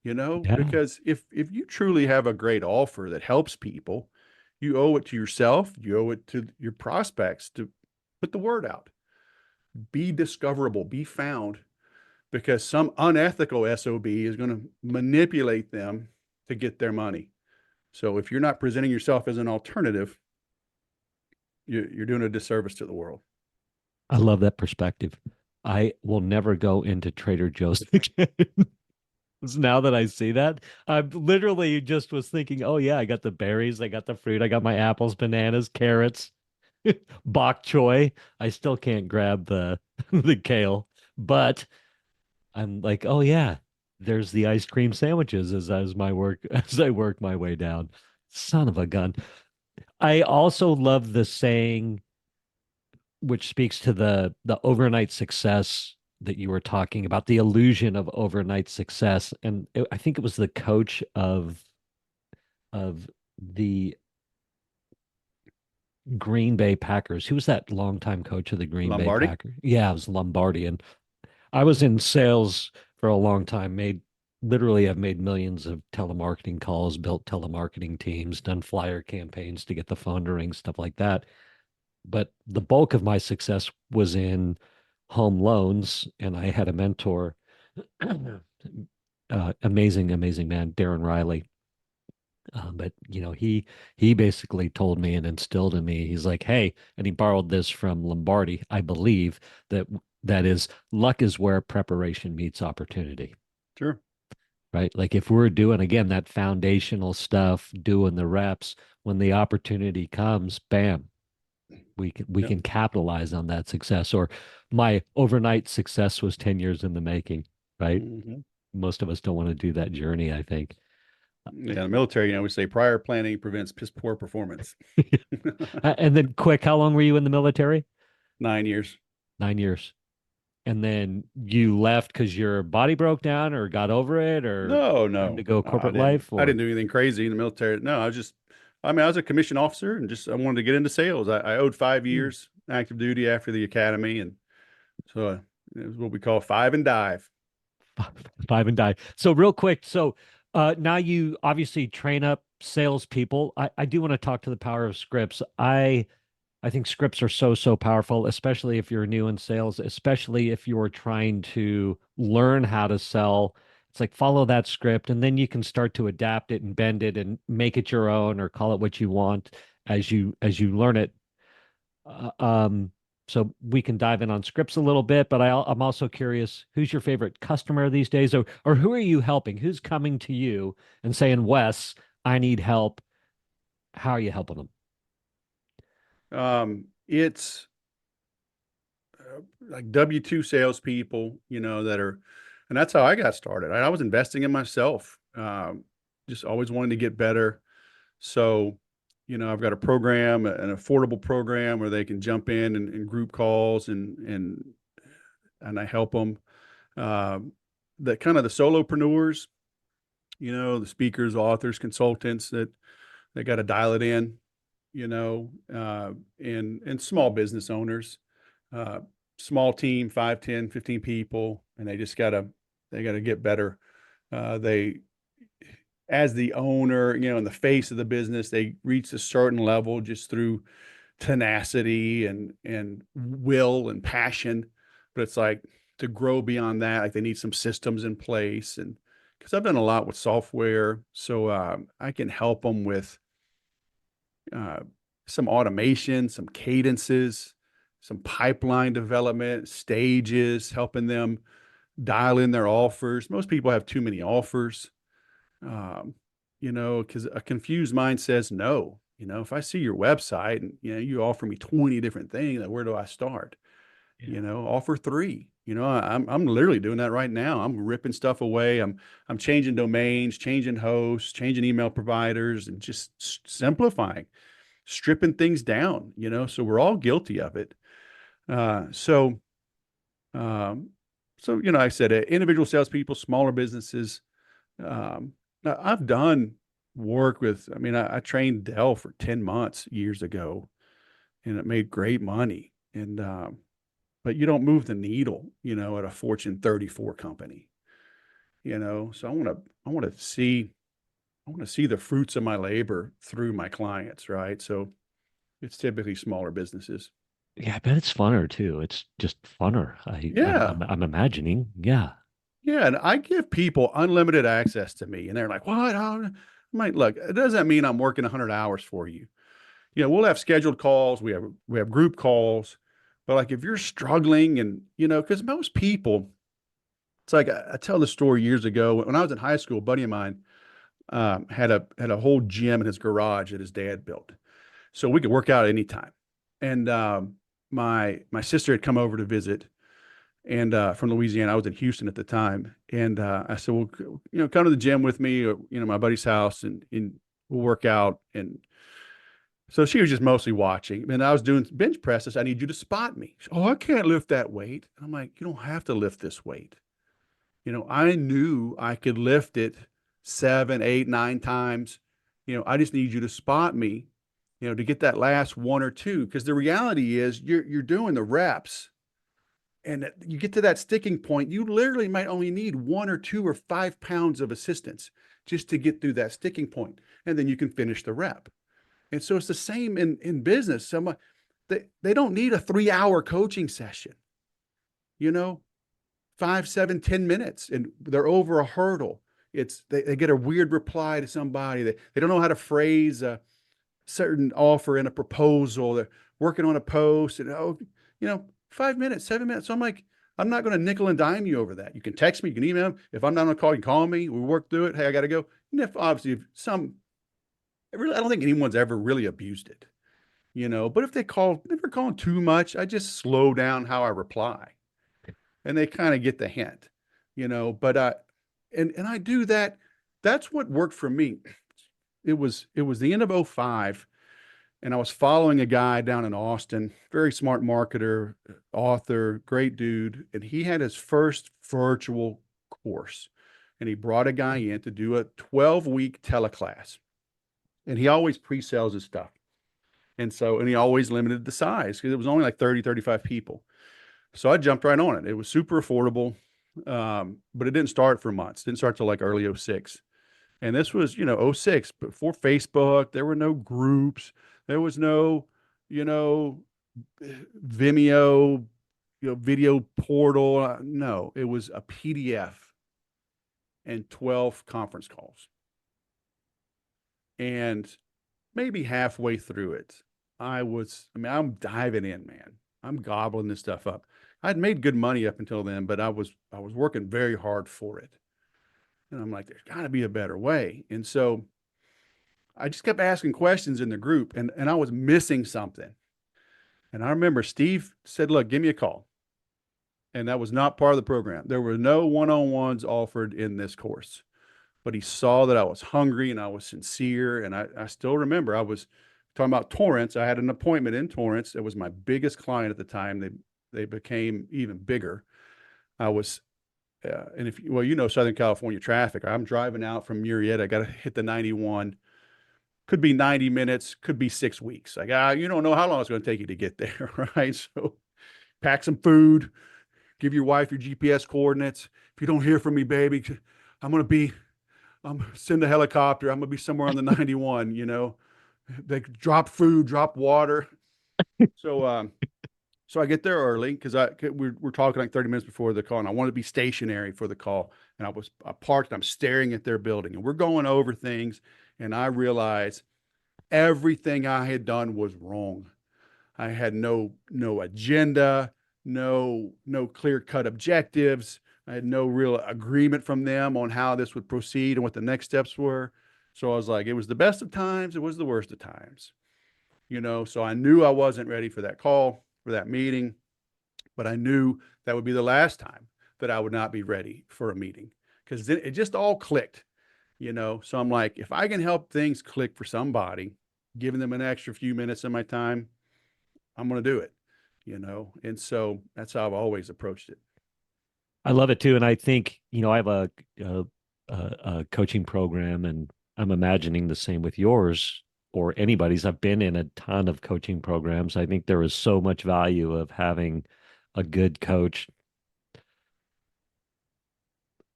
[SPEAKER 1] Yeah.
[SPEAKER 2] because if you truly have a great offer that helps people, you owe it to yourself, you owe it to your prospects to put the word out, be discoverable, be found, because some unethical SOB is going to manipulate them to get their money. So if you're not presenting yourself as an alternative, you're doing a disservice to the world.
[SPEAKER 1] I love that perspective. I will never go into Trader Joe's again. Now that I see that, I literally just was thinking, oh yeah, I got the berries, I got the fruit, I got my apples, bananas, carrots, bok choy. I still can't grab the the kale, but I'm like, oh yeah, there's the ice cream sandwiches as my work as I work my way down. Son of a gun. I also love the saying, which speaks to the overnight success that you were talking about, the illusion of overnight success. And I think it was the coach of the Green Bay Packers. Who was that longtime coach of the Green Bay
[SPEAKER 2] Lombardi.
[SPEAKER 1] Packers? Yeah, it was Lombardi. And I was in sales for a long time, literally have made millions of telemarketing calls, built telemarketing teams, done flyer campaigns to get the phone to ring, stuff like that. But the bulk of my success was in home loans, and I had a mentor, amazing man, Darren Riley. But he basically told me and instilled in me. He's like, hey, and he borrowed this from Lombardi, I believe that that is luck is where preparation meets opportunity,
[SPEAKER 2] Sure.
[SPEAKER 1] right? Like if we're doing again that foundational stuff, doing the reps, when the opportunity comes, bam, we
[SPEAKER 2] Yep.
[SPEAKER 1] can capitalize on that success. Or my overnight success was 10 years in the making, right?
[SPEAKER 2] Hmm.
[SPEAKER 1] Most of us don't want to do that journey, I think.
[SPEAKER 2] Yeah, in the military, we say prior planning prevents piss poor performance.
[SPEAKER 1] And then quick, how long were you in the military?
[SPEAKER 2] 9 years.
[SPEAKER 1] 9 years. And then you left because your body broke down or got over it or
[SPEAKER 2] No,
[SPEAKER 1] time to
[SPEAKER 2] no,
[SPEAKER 1] go
[SPEAKER 2] I
[SPEAKER 1] corporate
[SPEAKER 2] didn't.
[SPEAKER 1] life
[SPEAKER 2] I didn't
[SPEAKER 1] or
[SPEAKER 2] do anything crazy in the military. No, I was a commissioned officer and just I wanted to get into sales. I owed five
[SPEAKER 1] Hmm.
[SPEAKER 2] years active duty after the academy, and so it was what we call five and dive.
[SPEAKER 1] Five and die. So real quick, so now you obviously train up salespeople. I do want to talk to the power of scripts. I think scripts are so powerful, especially if you're new in sales, especially if you're trying to learn how to sell. It's like follow that script and then you can start to adapt it and bend it and make it your own or call it what you want as you learn it. Uh, um, so we can dive in on scripts a little bit, but I'm also curious, who's your favorite customer these days, or who are you helping? Who's coming to you and saying, Wes, I need help. How are you helping them?
[SPEAKER 2] It's like W-2 salespeople, that are, and that's how I got started. I was investing in myself, just always wanting to get better. So, I've got a program, an affordable program where they can jump in and group calls and I help them. The kind of the solopreneurs, the speakers, authors, consultants that they got to dial it in, and small business owners, uh, small team, 5, 10, 15 people, and they gotta get better. They, as the owner, and the face of the business, they reach a certain level just through tenacity and will and passion. But it's like to grow beyond that, like they need some systems in place. And because I've done a lot with software, so I can help them with uh, some automation, some cadences, some pipeline development, stages, helping them dial in their offers. Most people have too many offers, um, because a confused mind says no. If I see your website and you offer me 20 different things, where do I start?
[SPEAKER 1] Yeah.
[SPEAKER 2] Offer three. I'm literally doing that right now. I'm ripping stuff away. I'm changing domains, changing hosts, changing email providers, and just simplifying, stripping things down. So we're all guilty of it. Uh, so um, I said individual salespeople, smaller businesses. I've done work with. I mean, I trained Dell for 10 months years ago, and it made great money. And but you don't move the needle, at a Fortune 34 company. So I want to see the fruits of my labor through my clients, right? So it's typically smaller businesses.
[SPEAKER 1] Yeah, I bet it's funner too. It's just funner.
[SPEAKER 2] Yeah.
[SPEAKER 1] I'm imagining. Yeah.
[SPEAKER 2] Yeah. And I give people unlimited access to me, and they're like, what? I'm like, look, it doesn't mean I'm working 100 hours for you. We'll have scheduled calls, we have group calls, but like if you're struggling and, because most people, it's like I tell the story years ago when I was in high school, a buddy of mine had a whole gym in his garage that his dad built. So we could work out anytime. And my sister had come over to visit, and from Louisiana. I was in Houston at the time, and I said, "Well, come to the gym with me, or my buddy's house, and we'll work out." And So she was just mostly watching. And I was doing bench presses. I need you to spot me. Oh, I can't lift that weight. I'm like, you don't have to lift this weight. I knew I could lift it 7, 8, 9 times. I just need you to spot me, to get that last one or two. Because the reality is you're doing the reps and you get to that sticking point, you literally might only need 1 or 2 or 5 pounds of assistance just to get through that sticking point, and then you can finish the rep. And so it's the same in business. They don't need a 3 hour coaching session, you know, 5, 7, 10 minutes, and they're over a hurdle. They get a weird reply to somebody. They don't know how to phrase a certain offer in a proposal. They're working on a post, and 5 minutes, 7 minutes. So I'm like, I'm not going to nickel and dime you over that. You can text me, you can email me. If I'm not on a call, you can call me. We work through it. Hey, I got to go. And if I don't think anyone's ever really abused it, but if they're calling too much, I just slow down how I reply, and they kind of get the hint, but and I do that. That's what worked for me. It was the end of '05, and I was following a guy down in Austin, very smart marketer, author, great dude, and he had his first virtual course, and he brought a guy in to do a 12-week teleclass, and he always pre-sells his stuff. And he always limited the size because it was only like 30, 35 people. So I jumped right on it. It was super affordable, but it didn't start for months. It didn't start till like early '06. And this was, '06, before Facebook. There were no groups. There was no, you know, Vimeo, video portal. No, it was a PDF and 12 conference calls. And maybe halfway through it, I'm diving in, man. I'm gobbling this stuff up. I'd made good money up until then, but I was working very hard for it. And I'm like, there's got to be a better way. And so I just kept asking questions in the group, and I was missing something. And I remember Steve said, look, give me a call. And that was not part of the program. There were no one-on-ones offered in this course, but he saw that I was hungry and I was sincere. And I still remember I was talking about Torrance. I had an appointment in Torrance. It was my biggest client at the time. They became even bigger. I was, and Southern California traffic. I'm driving out from Murrieta. I got to hit the 91. Could be 90 minutes, could be 6 weeks. Like, you don't know how long it's going to take you to get there, right? So pack some food, give your wife your GPS coordinates. If you don't hear from me, baby, I'm send a helicopter. I'm going to be somewhere on the 91, They drop food, drop water. So, so I get there early because we're talking like 30 minutes before the call, and I wanted to be stationary for the call. And I parked, and I'm staring at their building, and we're going over things, and I realized everything I had done was wrong. I had no agenda, no clear-cut objectives. I had no real agreement from them on how this would proceed and what the next steps were. So I was like, it was the best of times, it was the worst of times. So I knew I wasn't ready for that call, for that meeting, but I knew that would be the last time that I would not be ready for a meeting, because then it just all clicked. So I'm like, if I can help things click for somebody, giving them an extra few minutes of my time, I'm going to do it, and so that's how I've always approached it.
[SPEAKER 1] I love it too, and I think I have a coaching program, and I'm imagining the same with yours or anybody's. I've been in a ton of coaching programs. I think there is so much value of having a good coach.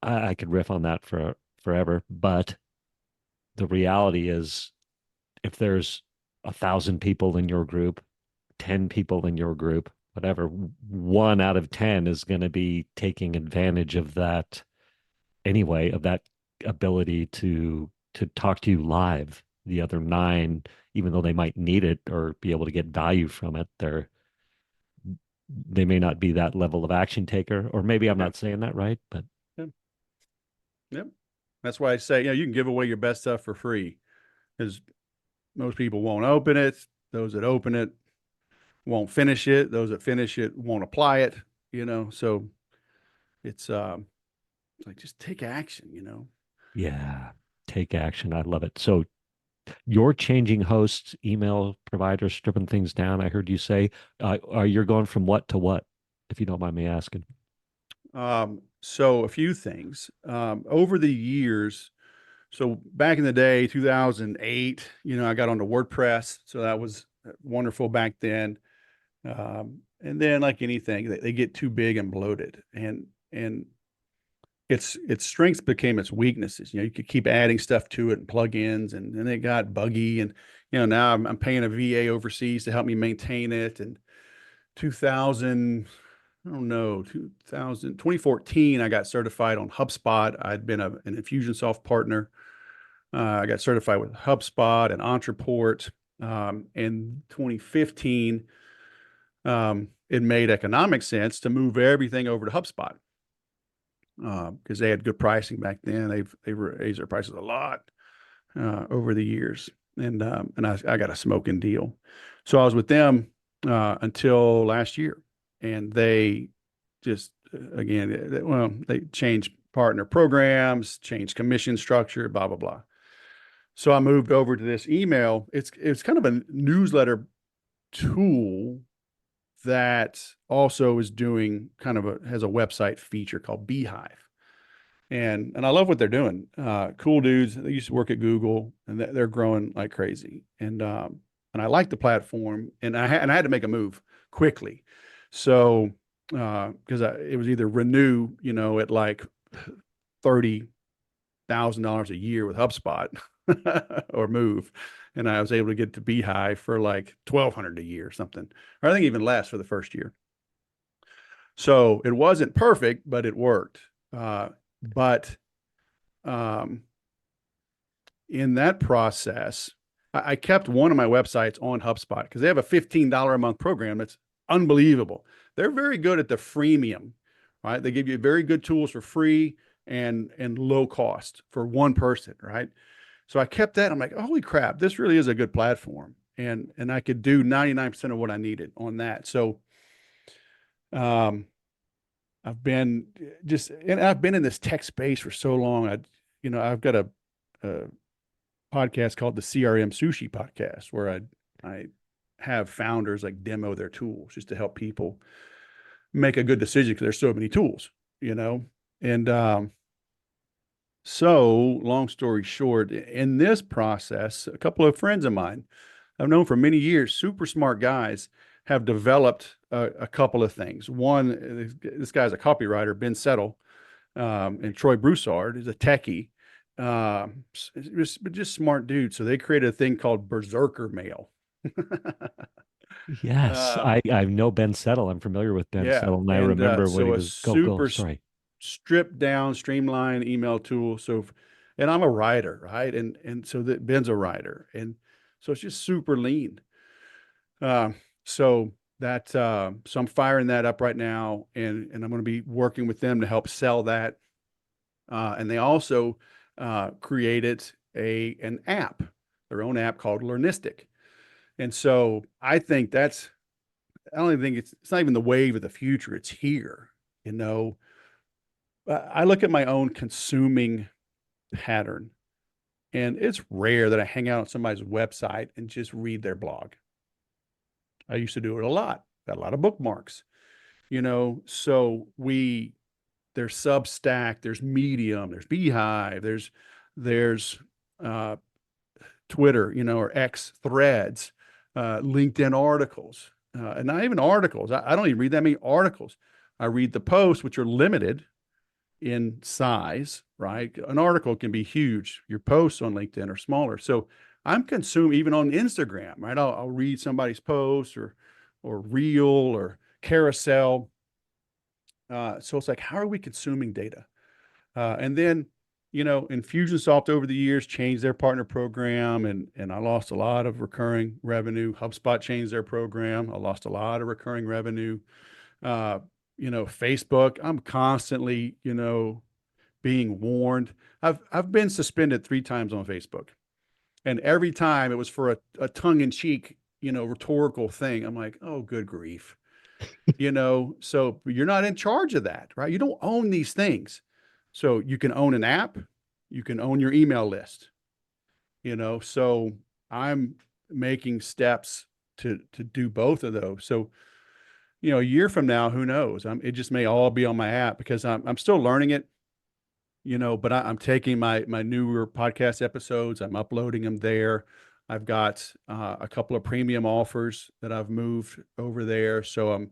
[SPEAKER 1] I could riff on that for forever, but the reality is, if there's 1,000 people in your group, 10 people in your group, whatever, 1 out of 10 is going to be taking advantage of that anyway, of that ability to talk to you live. The other 9, even though they might need it or be able to get value from it, they may not be that level of action taker. Or maybe I'm
[SPEAKER 2] Yep.
[SPEAKER 1] not saying that right, but
[SPEAKER 2] Yep. Yep. That's why I say, you can give away your best stuff for free, because most people won't open it. Those that open it won't finish it. Those that finish it won't apply it, so it's like, just take action.
[SPEAKER 1] yeah, take action. I love it. So You're changing hosts, email providers, stripping things down. I heard you say, you're going from what to what, if you don't mind me asking.
[SPEAKER 2] So a few things. Over the years, so back in the day, 2008, I got onto WordPress. So that was wonderful back then. And then like anything, they get too big and bloated, and its strengths became its weaknesses. You could keep adding stuff to it and plugins, and then it got buggy. And now I'm paying a VA overseas to help me maintain it. And 2000, I don't know, 2014, I got certified on HubSpot. I'd been an Infusionsoft partner. I got certified with HubSpot and Entreport. In 2015, it made economic sense to move everything over to HubSpot because they had good pricing back then. They've raised their prices a lot over the years, and I got a smoking deal. So I was with them until last year, and they just they changed partner programs, changed commission structure, blah blah blah. So I moved over to this email. It's kind of a newsletter tool that also is doing has a website feature called Beehive. And I love what they're doing. Cool dudes. They used to work at Google, and they're growing like crazy. And I like the platform, and I had to make a move quickly. So because it was either renew, at like $30,000 a year with HubSpot, or move. And I was able to get to Beehive for like 1,200 a year or something, or I think even less for the first year. So it wasn't perfect, but it worked. But in that process, I kept one of my websites on HubSpot because they have a $15 a month program that's unbelievable. They're very good at the freemium, right? They give you very good tools for free and low cost for one person, right? So I kept that. I'm like, holy crap, this really is a good platform. And I could do 99% of what I needed on that. So I've been in this tech space for so long. I've got a podcast called the CRM Sushi Podcast, where I have founders like demo their tools just to help people make a good decision because there's so many tools, and so long story short, in this process, a couple of friends of mine I've known for many years, super smart guys, have developed a couple of things. One, this guy's a copywriter, Ben Settle, and Troy Broussard is a techie, just smart dude. So they created a thing called Berserker Mail.
[SPEAKER 1] Yes,
[SPEAKER 2] uh,
[SPEAKER 1] I know Ben Settle. I'm familiar with Ben
[SPEAKER 2] yeah,
[SPEAKER 1] Settle, and I
[SPEAKER 2] and
[SPEAKER 1] remember when he
[SPEAKER 2] so a
[SPEAKER 1] was go.
[SPEAKER 2] super
[SPEAKER 1] Sorry.
[SPEAKER 2] stripped down, streamlined email tool. So, and I'm a writer, right? And so that Ben's a writer, and so it's just super lean. Uh, so I'm firing that up right now, and I'm going to be working with them to help sell that. And they also created an app, their own app called Learnistic. And so I don't even think it's not even the wave of the future. It's here. You know, I look at my own consuming pattern, and it's rare that I hang out on somebody's website and just read their blog. I used to do it a lot, got a lot of bookmarks, so there's Substack, there's Medium, there's Beehive, there's uh, Twitter, or X threads, LinkedIn articles, and not even articles. I don't even read that many articles. I read the posts, which are limited in size, right? An article can be huge. Your posts on LinkedIn are smaller. So I'm consuming even on Instagram, right? I'll read somebody's post or reel or carousel. So it's like, how are we consuming data? And then, Infusionsoft over the years changed their partner program, and I lost a lot of recurring revenue. HubSpot changed their program. I lost a lot of recurring revenue. Uh, Facebook, I'm constantly, being warned. I've been suspended 3 times on Facebook, and every time it was for a tongue in cheek, rhetorical thing. I'm like, oh, good grief. So you're not in charge of that, right? You don't own these things. So you can own an app, you can own your email list. So I'm making steps to do both of those. So, a year from now, who knows? It just may all be on my app because I'm still learning it, but I'm taking my newer podcast episodes, I'm uploading them there. I've got a couple of premium offers that I've moved over there. So I'm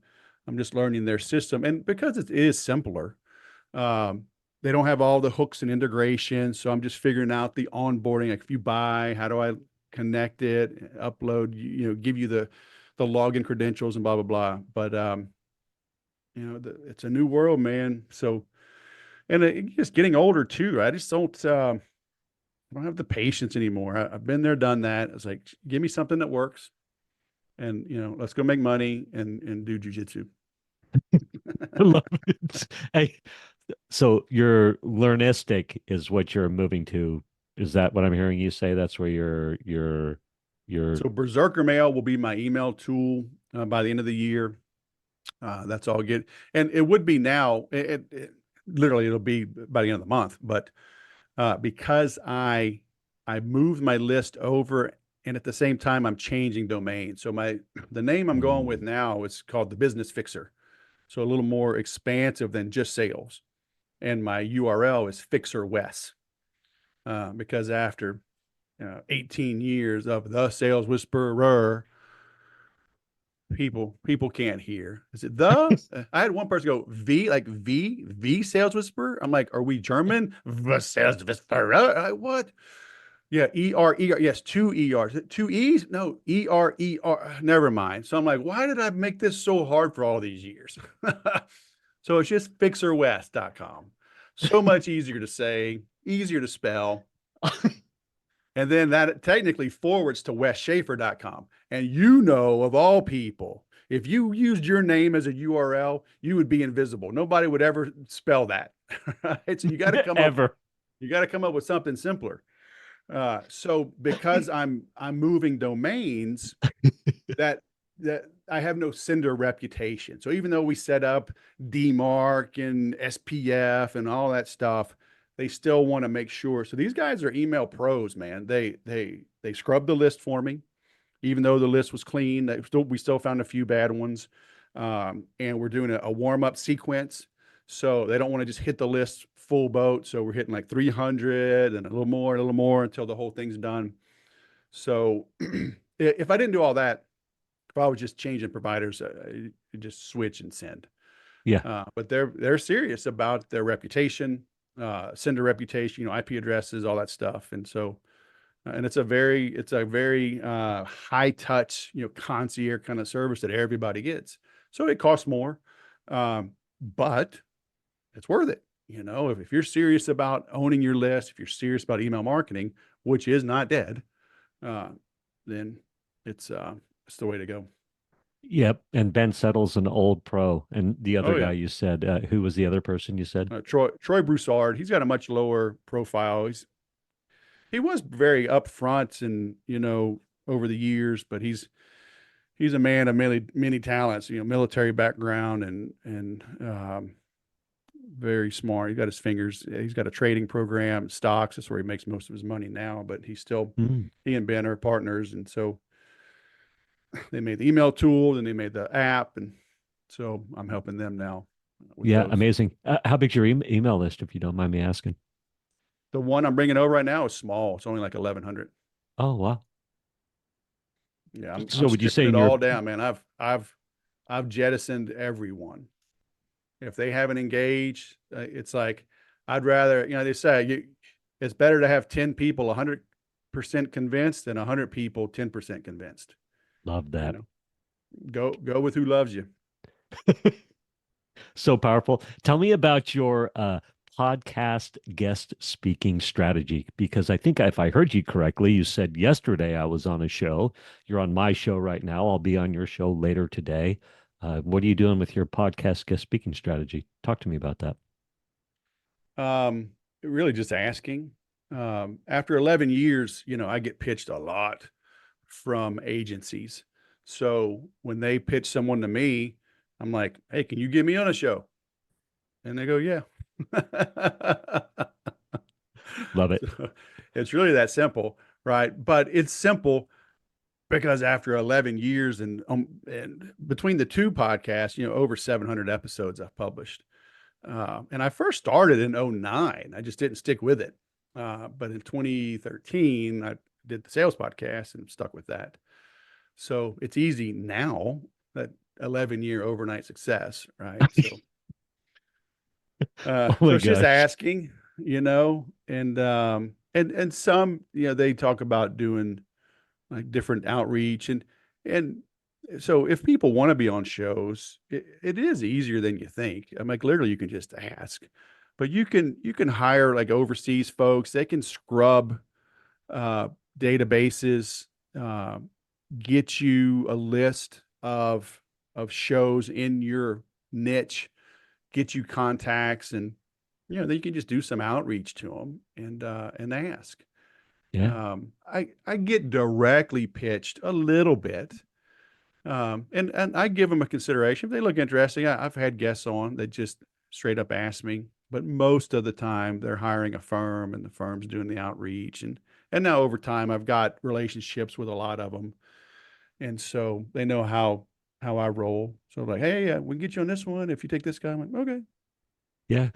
[SPEAKER 2] just learning their system. And because it is simpler, um, they don't have all the hooks and integration. So I'm just figuring out the onboarding. Like if you buy, how do I connect it, upload, give you the login credentials and blah, blah, blah. But, it's a new world, man. So, and just getting older too. I just don't have the patience anymore. I've been there, done that. It's like, give me something that works and, let's go make money and do jujitsu.
[SPEAKER 1] I love it. Hey, so your learnistic is what you're moving to. Is that what I'm hearing you say? That's where your
[SPEAKER 2] So Berserker Mail will be my email tool by the end of the year. That's all good. And it would be now, literally it'll be by the end of the month, but because I moved my list over and at the same time I'm changing domain. So the name I'm going with now is called the Business Fixer. So a little more expansive than just sales. And my URL is Fixer Wes. Because after 18 years of the Sales Whisperer, people can't hear. Is it the? I had one person go V Sales Whisperer. I'm like, are we German? The Sales Whisperer. What? Yeah, E-R. Yes, two E-Rs. Two E's? No, E-R. Never mind. So I'm like, why did I make this so hard for all these years? So it's just fixerwest.com. So much easier to say, easier to spell. And then that technically forwards to wesschaeffer.com. And of all people, if you used your name as a URL, you would be invisible. Nobody would ever spell that. Right? So
[SPEAKER 1] ever.
[SPEAKER 2] you got to come up with something simpler. So because I'm moving domains, that I have no sender reputation. So even though we set up DMARC and SPF and all that stuff, they still want to make sure. So these guys are email pros, man. They scrubbed the list for me, even though the list was clean. We still found a few bad ones, and we're doing a warm up sequence. So they don't want to just hit the list full boat. So we're hitting like 300 and a little more until the whole thing's done. So if I didn't do all that, if I was just changing providers, just switch and send.
[SPEAKER 1] Yeah.
[SPEAKER 2] But they're serious about their reputation, sender reputation, IP addresses, all that stuff. And so, and it's a very high touch, concierge kind of service that everybody gets. So it costs more, but it's worth it. If you're serious about owning your list, if you're serious about email marketing, which is not dead, then it's the way to go.
[SPEAKER 1] Yep. And Ben Settle's an old pro. And the other
[SPEAKER 2] Oh
[SPEAKER 1] guy
[SPEAKER 2] yeah.
[SPEAKER 1] you said, who was the other person you said?
[SPEAKER 2] Troy Broussard, he's got a much lower profile. He was very upfront and, over the years, but he's a man of many talents, military background and very smart. He's got his fingers. He's got a trading program, stocks. That's where he makes most of his money now, but
[SPEAKER 1] Mm.
[SPEAKER 2] he and Ben are partners. And so they made the email tool and they made the app. And so I'm helping them now with
[SPEAKER 1] Yeah.
[SPEAKER 2] those.
[SPEAKER 1] Amazing. How big's your email list, if you don't mind me asking?
[SPEAKER 2] The one I'm bringing over right now is small. It's only like 1,100.
[SPEAKER 1] Oh, wow.
[SPEAKER 2] Yeah, I'm
[SPEAKER 1] So would you
[SPEAKER 2] stripping
[SPEAKER 1] say
[SPEAKER 2] it
[SPEAKER 1] in your,
[SPEAKER 2] all down, man. I've jettisoned everyone. If they haven't engaged, it's like I'd rather, they say it's better to have 10 people 100% convinced than 100 people 10% convinced.
[SPEAKER 1] love
[SPEAKER 2] You
[SPEAKER 1] that.
[SPEAKER 2] know, go with who loves you.
[SPEAKER 1] So powerful. Tell me about your podcast guest speaking strategy, because I think if I heard you correctly, you said yesterday I was on a show. You're on my show right now. I'll be on your show later today. What are you doing with your podcast guest speaking strategy? Talk to me about that.
[SPEAKER 2] Really just asking. After 11 years, I get pitched a lot from agencies. So when they pitch someone to me, I'm like, hey, can you get me on a show? And they go, yeah.
[SPEAKER 1] Love it.
[SPEAKER 2] So it's really that simple. right? But it's simple because after 11 years and between the two podcasts, over 700 episodes I've published. And I first started in '09. I just didn't stick with it. But in 2013, I did the sales podcast and stuck with that. So it's easy now, that 11-year overnight success, right? So,
[SPEAKER 1] Oh
[SPEAKER 2] so
[SPEAKER 1] my
[SPEAKER 2] it's just
[SPEAKER 1] gosh.
[SPEAKER 2] asking, and some, they talk about doing like different outreach and so if people want to be on shows, it is easier than you think. I'm like literally you can just ask, but you can hire like overseas folks. They can scrub uh, databases, uh, get you a list of shows in your niche, get you contacts, and then you can just do some outreach to them and ask.
[SPEAKER 1] Yeah.
[SPEAKER 2] I get directly pitched a little bit, and I give them a consideration. If they look interesting, I've had guests on that just straight up ask me, but most of the time they're hiring a firm and the firm's doing the outreach. And now over time, I've got relationships with a lot of them. And so they know how I roll. So like, hey, yeah, we can get you on this one if you take this guy. I'm like, okay.
[SPEAKER 1] Yeah.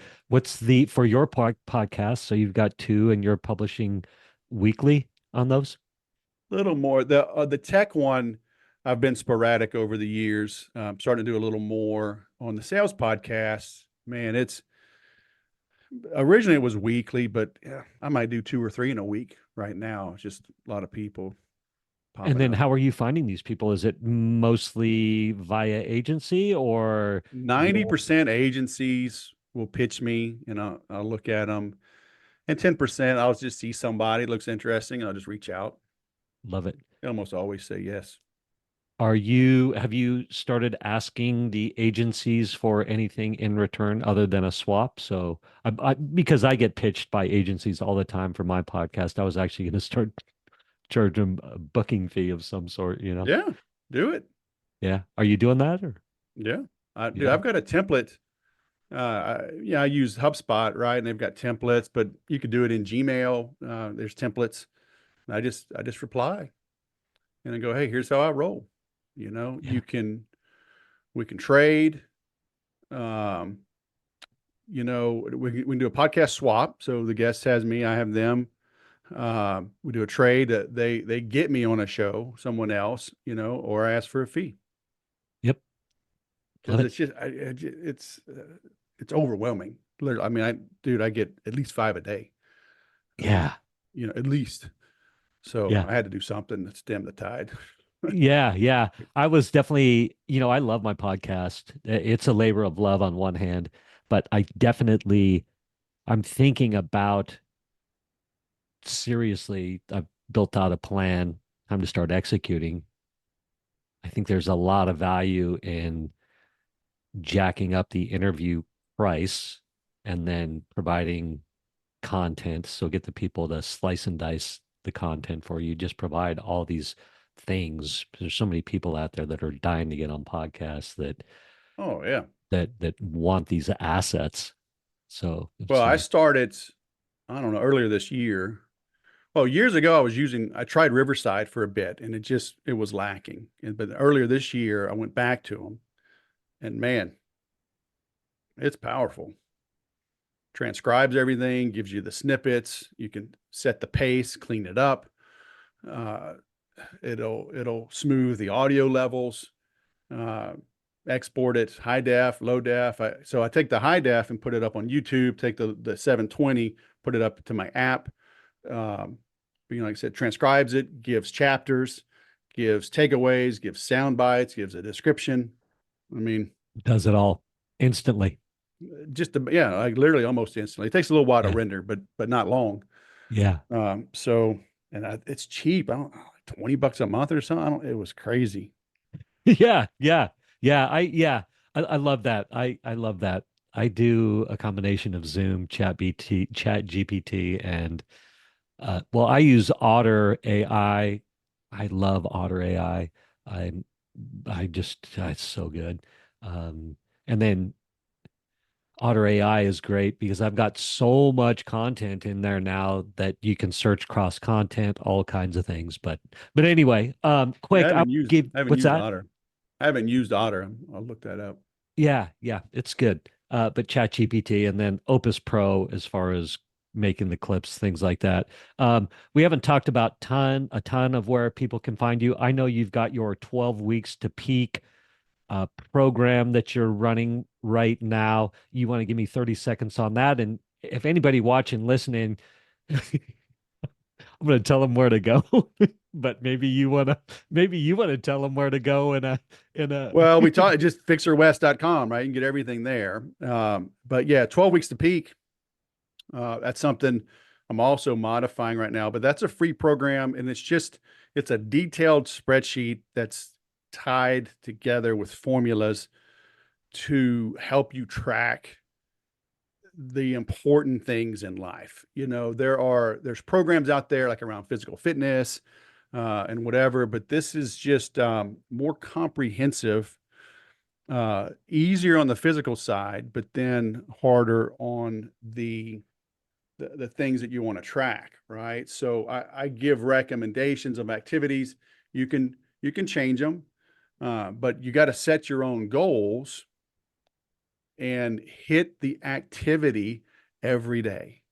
[SPEAKER 1] For your podcast? So you've got two and you're publishing weekly on those?
[SPEAKER 2] A little more. The tech one, I've been sporadic over the years. Starting to do a little more on the sales podcast. Man, it's originally it was weekly, but yeah, I might do two or three in a week right now. It's just a lot of people
[SPEAKER 1] And
[SPEAKER 2] popping
[SPEAKER 1] then
[SPEAKER 2] up.
[SPEAKER 1] how are you finding these people? Is it mostly via agency or
[SPEAKER 2] Ninety
[SPEAKER 1] you'll
[SPEAKER 2] percent agencies will pitch me, and I'll look at them, and 10% I'll just see somebody looks interesting, and I'll just reach out.
[SPEAKER 1] love it?
[SPEAKER 2] They almost always say yes.
[SPEAKER 1] Have you started asking the agencies for anything in return other than a swap? So because I get pitched by agencies all the time for my podcast, I was actually going to start charging a booking fee of some sort.
[SPEAKER 2] Yeah, do it.
[SPEAKER 1] Yeah. Are you doing that or?
[SPEAKER 2] Yeah, dude,
[SPEAKER 1] Yeah.
[SPEAKER 2] I've got a template. I use HubSpot, right? And they've got templates, but you could do it in Gmail. There's templates. And I just reply and I go, hey, here's how I roll.
[SPEAKER 1] Yeah.
[SPEAKER 2] We can trade. Um, we can do a podcast swap. So the guest has me, I have them. We do a trade. They get me on a show, someone else, or I ask for a fee
[SPEAKER 1] Yep. Love
[SPEAKER 2] because
[SPEAKER 1] it.
[SPEAKER 2] it's overwhelming. Literally, I mean, dude, I get at least 5 a day, uh,
[SPEAKER 1] Yeah.
[SPEAKER 2] at least. So
[SPEAKER 1] Yeah.
[SPEAKER 2] I had to do something to stem the tide.
[SPEAKER 1] Yeah, yeah. I was definitely, I love my podcast. It's a labor of love on one hand, but I'm thinking about seriously, I've built out a plan. Time to start executing. I think there's a lot of value in jacking up the interview price and then providing content. So get the people to slice and dice the content for you. Just provide all these things. There's so many people out there that are dying to get on podcasts
[SPEAKER 2] Oh yeah.
[SPEAKER 1] that want these assets. So
[SPEAKER 2] Well,
[SPEAKER 1] it's
[SPEAKER 2] I started, I don't know, earlier this year. Well, years ago, I tried Riverside for a bit and it was lacking. But earlier this year, I went back to them and man, it's powerful. Transcribes everything, gives you the snippets. You can set the pace, clean it up. Uh, it'll smooth the audio levels, uh, export it high def, low def. So I take the high def and put it up on YouTube, take the 720, put it up to my app. Um, like I said, transcribes it, gives chapters, gives takeaways, gives sound bites, gives a description. I mean,
[SPEAKER 1] does it all instantly.
[SPEAKER 2] yeah, like literally almost instantly. It takes a little while to
[SPEAKER 1] Yeah.
[SPEAKER 2] render, but not long.
[SPEAKER 1] Yeah.
[SPEAKER 2] So it's cheap. I don't know, like $20 a month or something. It was crazy.
[SPEAKER 1] Yeah. Yeah. I love that. I love that. I do a combination of Zoom, Chat GPT, and well, I use Otter AI. I love Otter AI. I just it's so good. And then Otter AI is great because I've got so much content in there now that you can search cross content, all kinds of things. But anyway,
[SPEAKER 2] Yeah,
[SPEAKER 1] quick, I'll give
[SPEAKER 2] I haven't
[SPEAKER 1] what's
[SPEAKER 2] used
[SPEAKER 1] that?
[SPEAKER 2] Otter. I haven't used Otter. I'll look that up.
[SPEAKER 1] Yeah, yeah, it's good. But ChatGPT and then Opus Pro as far as making the clips, things like that. We haven't talked about a ton of where people can find you. I know you've got your 12 weeks to peak program that you're running right now. You want to give me 30 seconds on that? And if anybody watching, listening, I'm going to tell them where to go. But maybe you want to tell them where to go in a
[SPEAKER 2] Well, we talked just fixerwest.com, right? You can get everything there. But yeah, 12 weeks to peak. That's something I'm also modifying right now, but that's a free program. And it's a detailed spreadsheet that's tied together with formulas to help you track the important things in life. There's programs out there like around physical fitness, and whatever, but this is just more comprehensive, easier on the physical side, but then harder on the things that you want to track, right? So I give recommendations of activities. You can change them, but you got to set your own goals and hit the activity every day.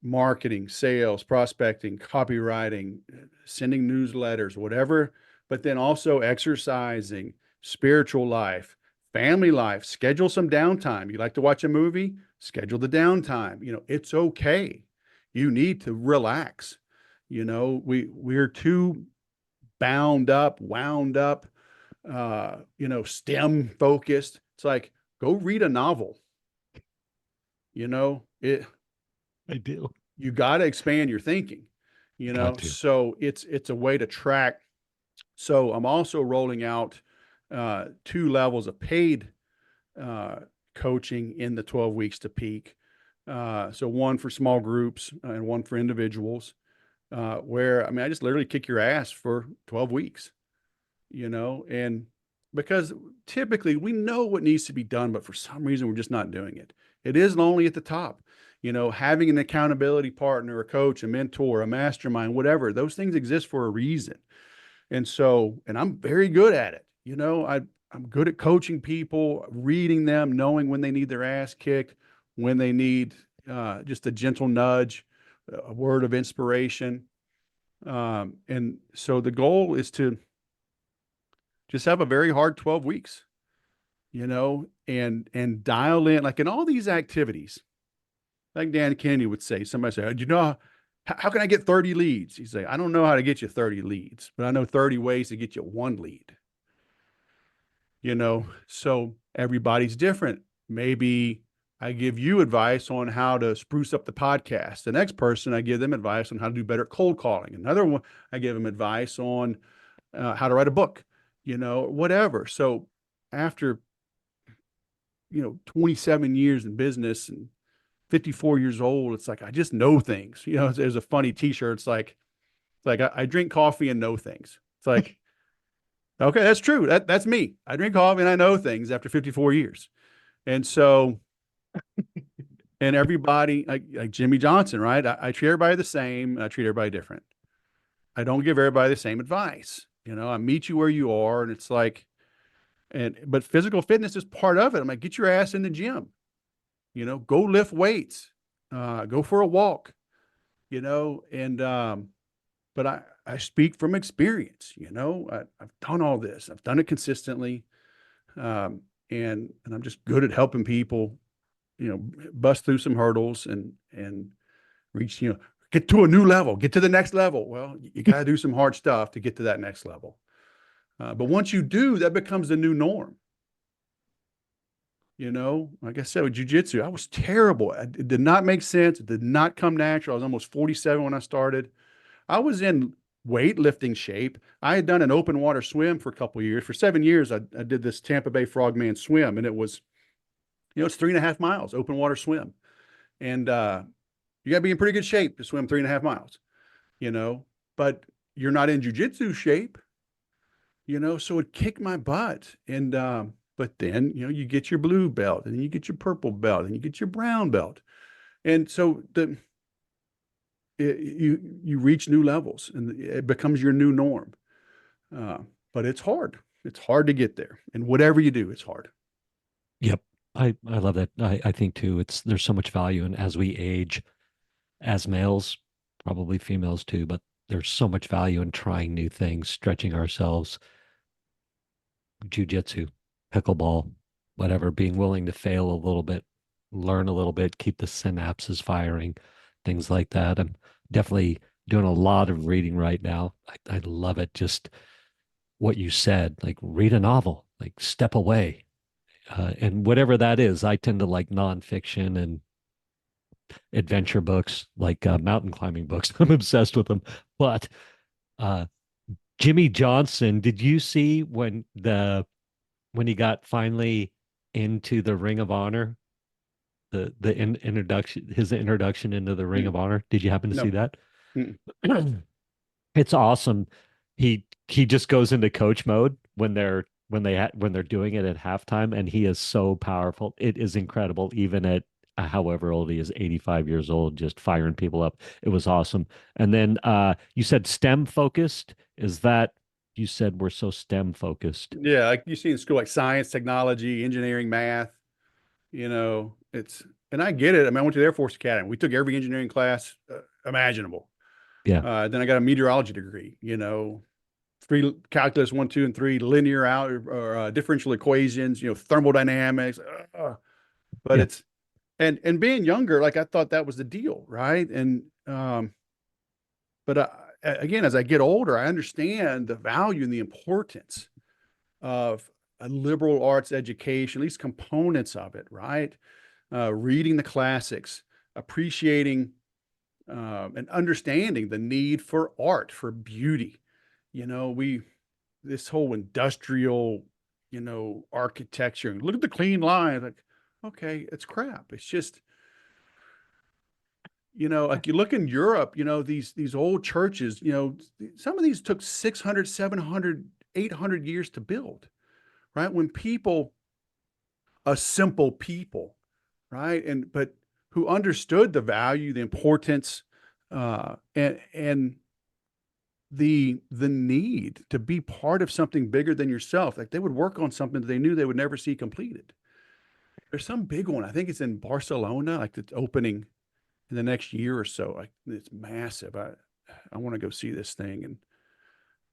[SPEAKER 2] Marketing, sales, prospecting, copywriting, sending newsletters, whatever, but then also exercising, spiritual life, family life, schedule some downtime. You like to watch a movie? Schedule the downtime. It's okay. You need to relax. We're too wound up, STEM focused. It's like, go read a novel. It
[SPEAKER 1] I do.
[SPEAKER 2] You got to expand your thinking,
[SPEAKER 1] Got to.
[SPEAKER 2] so it's a way to track. So I'm also rolling out two levels of paid uh, coaching in the 12 weeks to peak. So one for small groups and one for individuals, where I just literally kick your ass for 12 weeks, and because typically we know what needs to be done, but for some reason we're just not doing it. It is lonely at the top. Having an accountability partner, a coach, a mentor, a mastermind, whatever, those things exist for a reason. And I'm very good at it. I'm good at coaching people, reading them, knowing when they need their ass kicked, when they need just a gentle nudge, a word of inspiration. And so the goal is to just have a very hard 12 weeks, and dial in, like in all these activities, like Dan Kennedy would say. Somebody say, do you know how can I get 30 leads? He'd say, I don't know how to get you 30 leads, but I know 30 ways to get you one lead. So everybody's different. Maybe I give you advice on how to spruce up the podcast. The next person, I give them advice on how to do better cold calling. Another one, I give them advice on how to write a book, whatever. So after 27 years in business and 54 years old, it's like I just know things. There's a funny T-shirt. It's like I drink coffee and know things. It's like, okay, that's true. That's me. I drink coffee and I know things after 54 years. And so, and everybody, like Jimmy Johnson, right? I treat everybody the same, and I treat everybody different. I don't give everybody the same advice. I meet you where you are, and it's like, but physical fitness is part of it. I'm like, get your ass in the gym. Go lift weights, go for a walk. And but I speak from experience. I've done all this. I've done it consistently, and I'm just good at helping people, bust through some hurdles and reach, get to a new level, get to the next level. Well, you got to do some hard stuff to get to that next level. But once you do, that becomes the new norm. Like I said, with jujitsu, I was terrible. It did not make sense. It did not come natural. I was almost 47 when I started. I was in weightlifting shape. I had done an open water swim for a couple of years. For 7 years, I did this Tampa Bay Frogman swim, and it was, it's 3.5 miles open water swim. And you got to be in pretty good shape to swim 3.5 miles, but you're not in jujitsu shape, so it kicked my butt. And But then, you get your blue belt, and then you get your purple belt, and you get your brown belt. And so you reach new levels, and it becomes your new norm. But it's hard. It's hard to get there. And whatever you do, it's hard.
[SPEAKER 1] Yep. I love that. I think too, there's so much value. And as we age as males, probably females too, but there's so much value in trying new things, stretching ourselves, Jiu Jitsu, pickleball, whatever, being willing to fail a little bit, learn a little bit, keep the synapses firing, things like that. I'm definitely doing a lot of reading right now. I love it. Just what you said, like read a novel, like step away. And whatever that is, I tend to like nonfiction and adventure books, like mountain climbing books. I'm obsessed with them. But uh, Jimmy Johnson, did you see when he got finally into the Ring of Honor, introduction, his introduction into the Ring
[SPEAKER 2] Mm,
[SPEAKER 1] of Honor? Did you happen to see
[SPEAKER 2] no.
[SPEAKER 1] that?
[SPEAKER 2] Mm.
[SPEAKER 1] It's awesome. He just goes into coach mode when they're doing it at halftime, and he is so powerful. It is incredible, even at however old he is, 85 years old, just firing people up. It was awesome. And then you said STEM focused. Is that you said we're so STEM focused?
[SPEAKER 2] Yeah, like you see in school, like science, technology, engineering, math. And I get it. I mean, I went to the Air Force Academy. We took every engineering class imaginable.
[SPEAKER 1] Yeah,
[SPEAKER 2] Then I got a meteorology degree. Three calculus, 1, 2, and 3, linear out or differential equations. Thermodynamics. But
[SPEAKER 1] yeah,
[SPEAKER 2] it's and being younger, like I thought that was the deal, right? And but again, as I get older, I understand the value and the importance of a liberal arts education, at least components of it, right? Reading the classics, appreciating and understanding the need for art, for beauty. This whole industrial, architecture. Look at the clean lines. Like, okay, it's crap. It's just, like you look in Europe, these old churches, some of these took 600, 700, 800 years to build, right? When people, a simple people, right? But who understood the value, the importance, and the need to be part of something bigger than yourself. Like they would work on something that they knew they would never see completed. There's some big one. I think it's in Barcelona, like it's opening in the next year or so. Like it's massive. I want to go see this thing.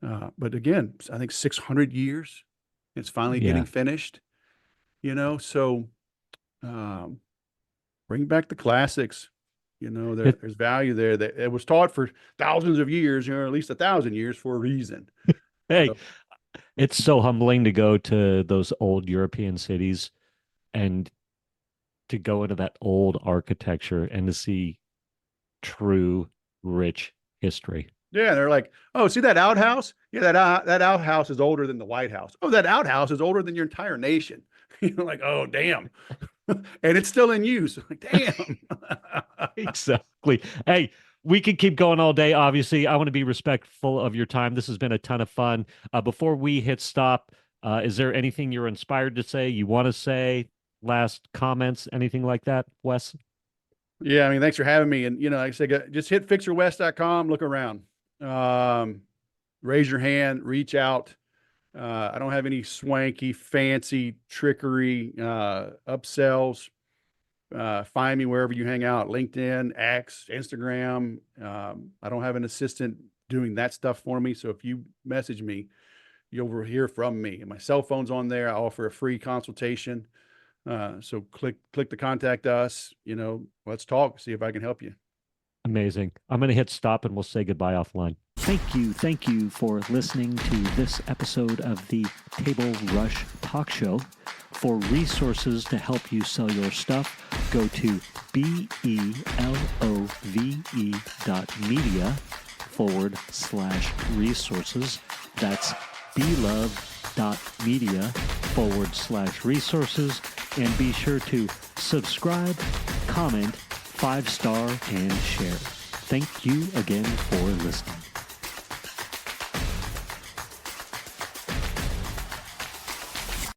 [SPEAKER 2] But again, I think 600 years. It's finally getting
[SPEAKER 1] yeah.
[SPEAKER 2] finished. So bring back the classics.
[SPEAKER 1] It,
[SPEAKER 2] There's value there that it was taught for thousands of years, at least 1,000 years for a reason.
[SPEAKER 1] hey,
[SPEAKER 2] So,
[SPEAKER 1] it's so humbling to go to those old European cities and to go into that old architecture and to see true, rich history.
[SPEAKER 2] yeah, they're like, oh, see that outhouse? Yeah, that outhouse is older than the White House. Oh, that outhouse is older than your entire nation. Like, oh, damn. And it's still in use. Like, damn.
[SPEAKER 1] Exactly. Hey, we could keep going all day. Obviously, I want to be respectful of your time. This has been a ton of fun. Before we hit stop, is there anything you're inspired to say, you want to say, last comments, anything like that, Wes?
[SPEAKER 2] Yeah, I mean, thanks for having me. And, like I said, just hit fixyourwest.com, look around. Raise your hand, reach out. I don't have any swanky, fancy trickery, upsells. Find me wherever you hang out, LinkedIn, X, Instagram. I don't have an assistant doing that stuff for me. So if you message me, you'll hear from me. And my cell phone's on there. I offer a free consultation. So click the contact us, let's talk, see if I can help you.
[SPEAKER 1] Amazing. I'm going to hit stop and we'll say goodbye offline. Thank you for listening to this episode of the Table Rush Talk Show. For resources to help you sell your stuff, go to belove.media/resources. That's belove.media/resources. And be sure to subscribe, comment, 5-star, and share. Thank you again for listening.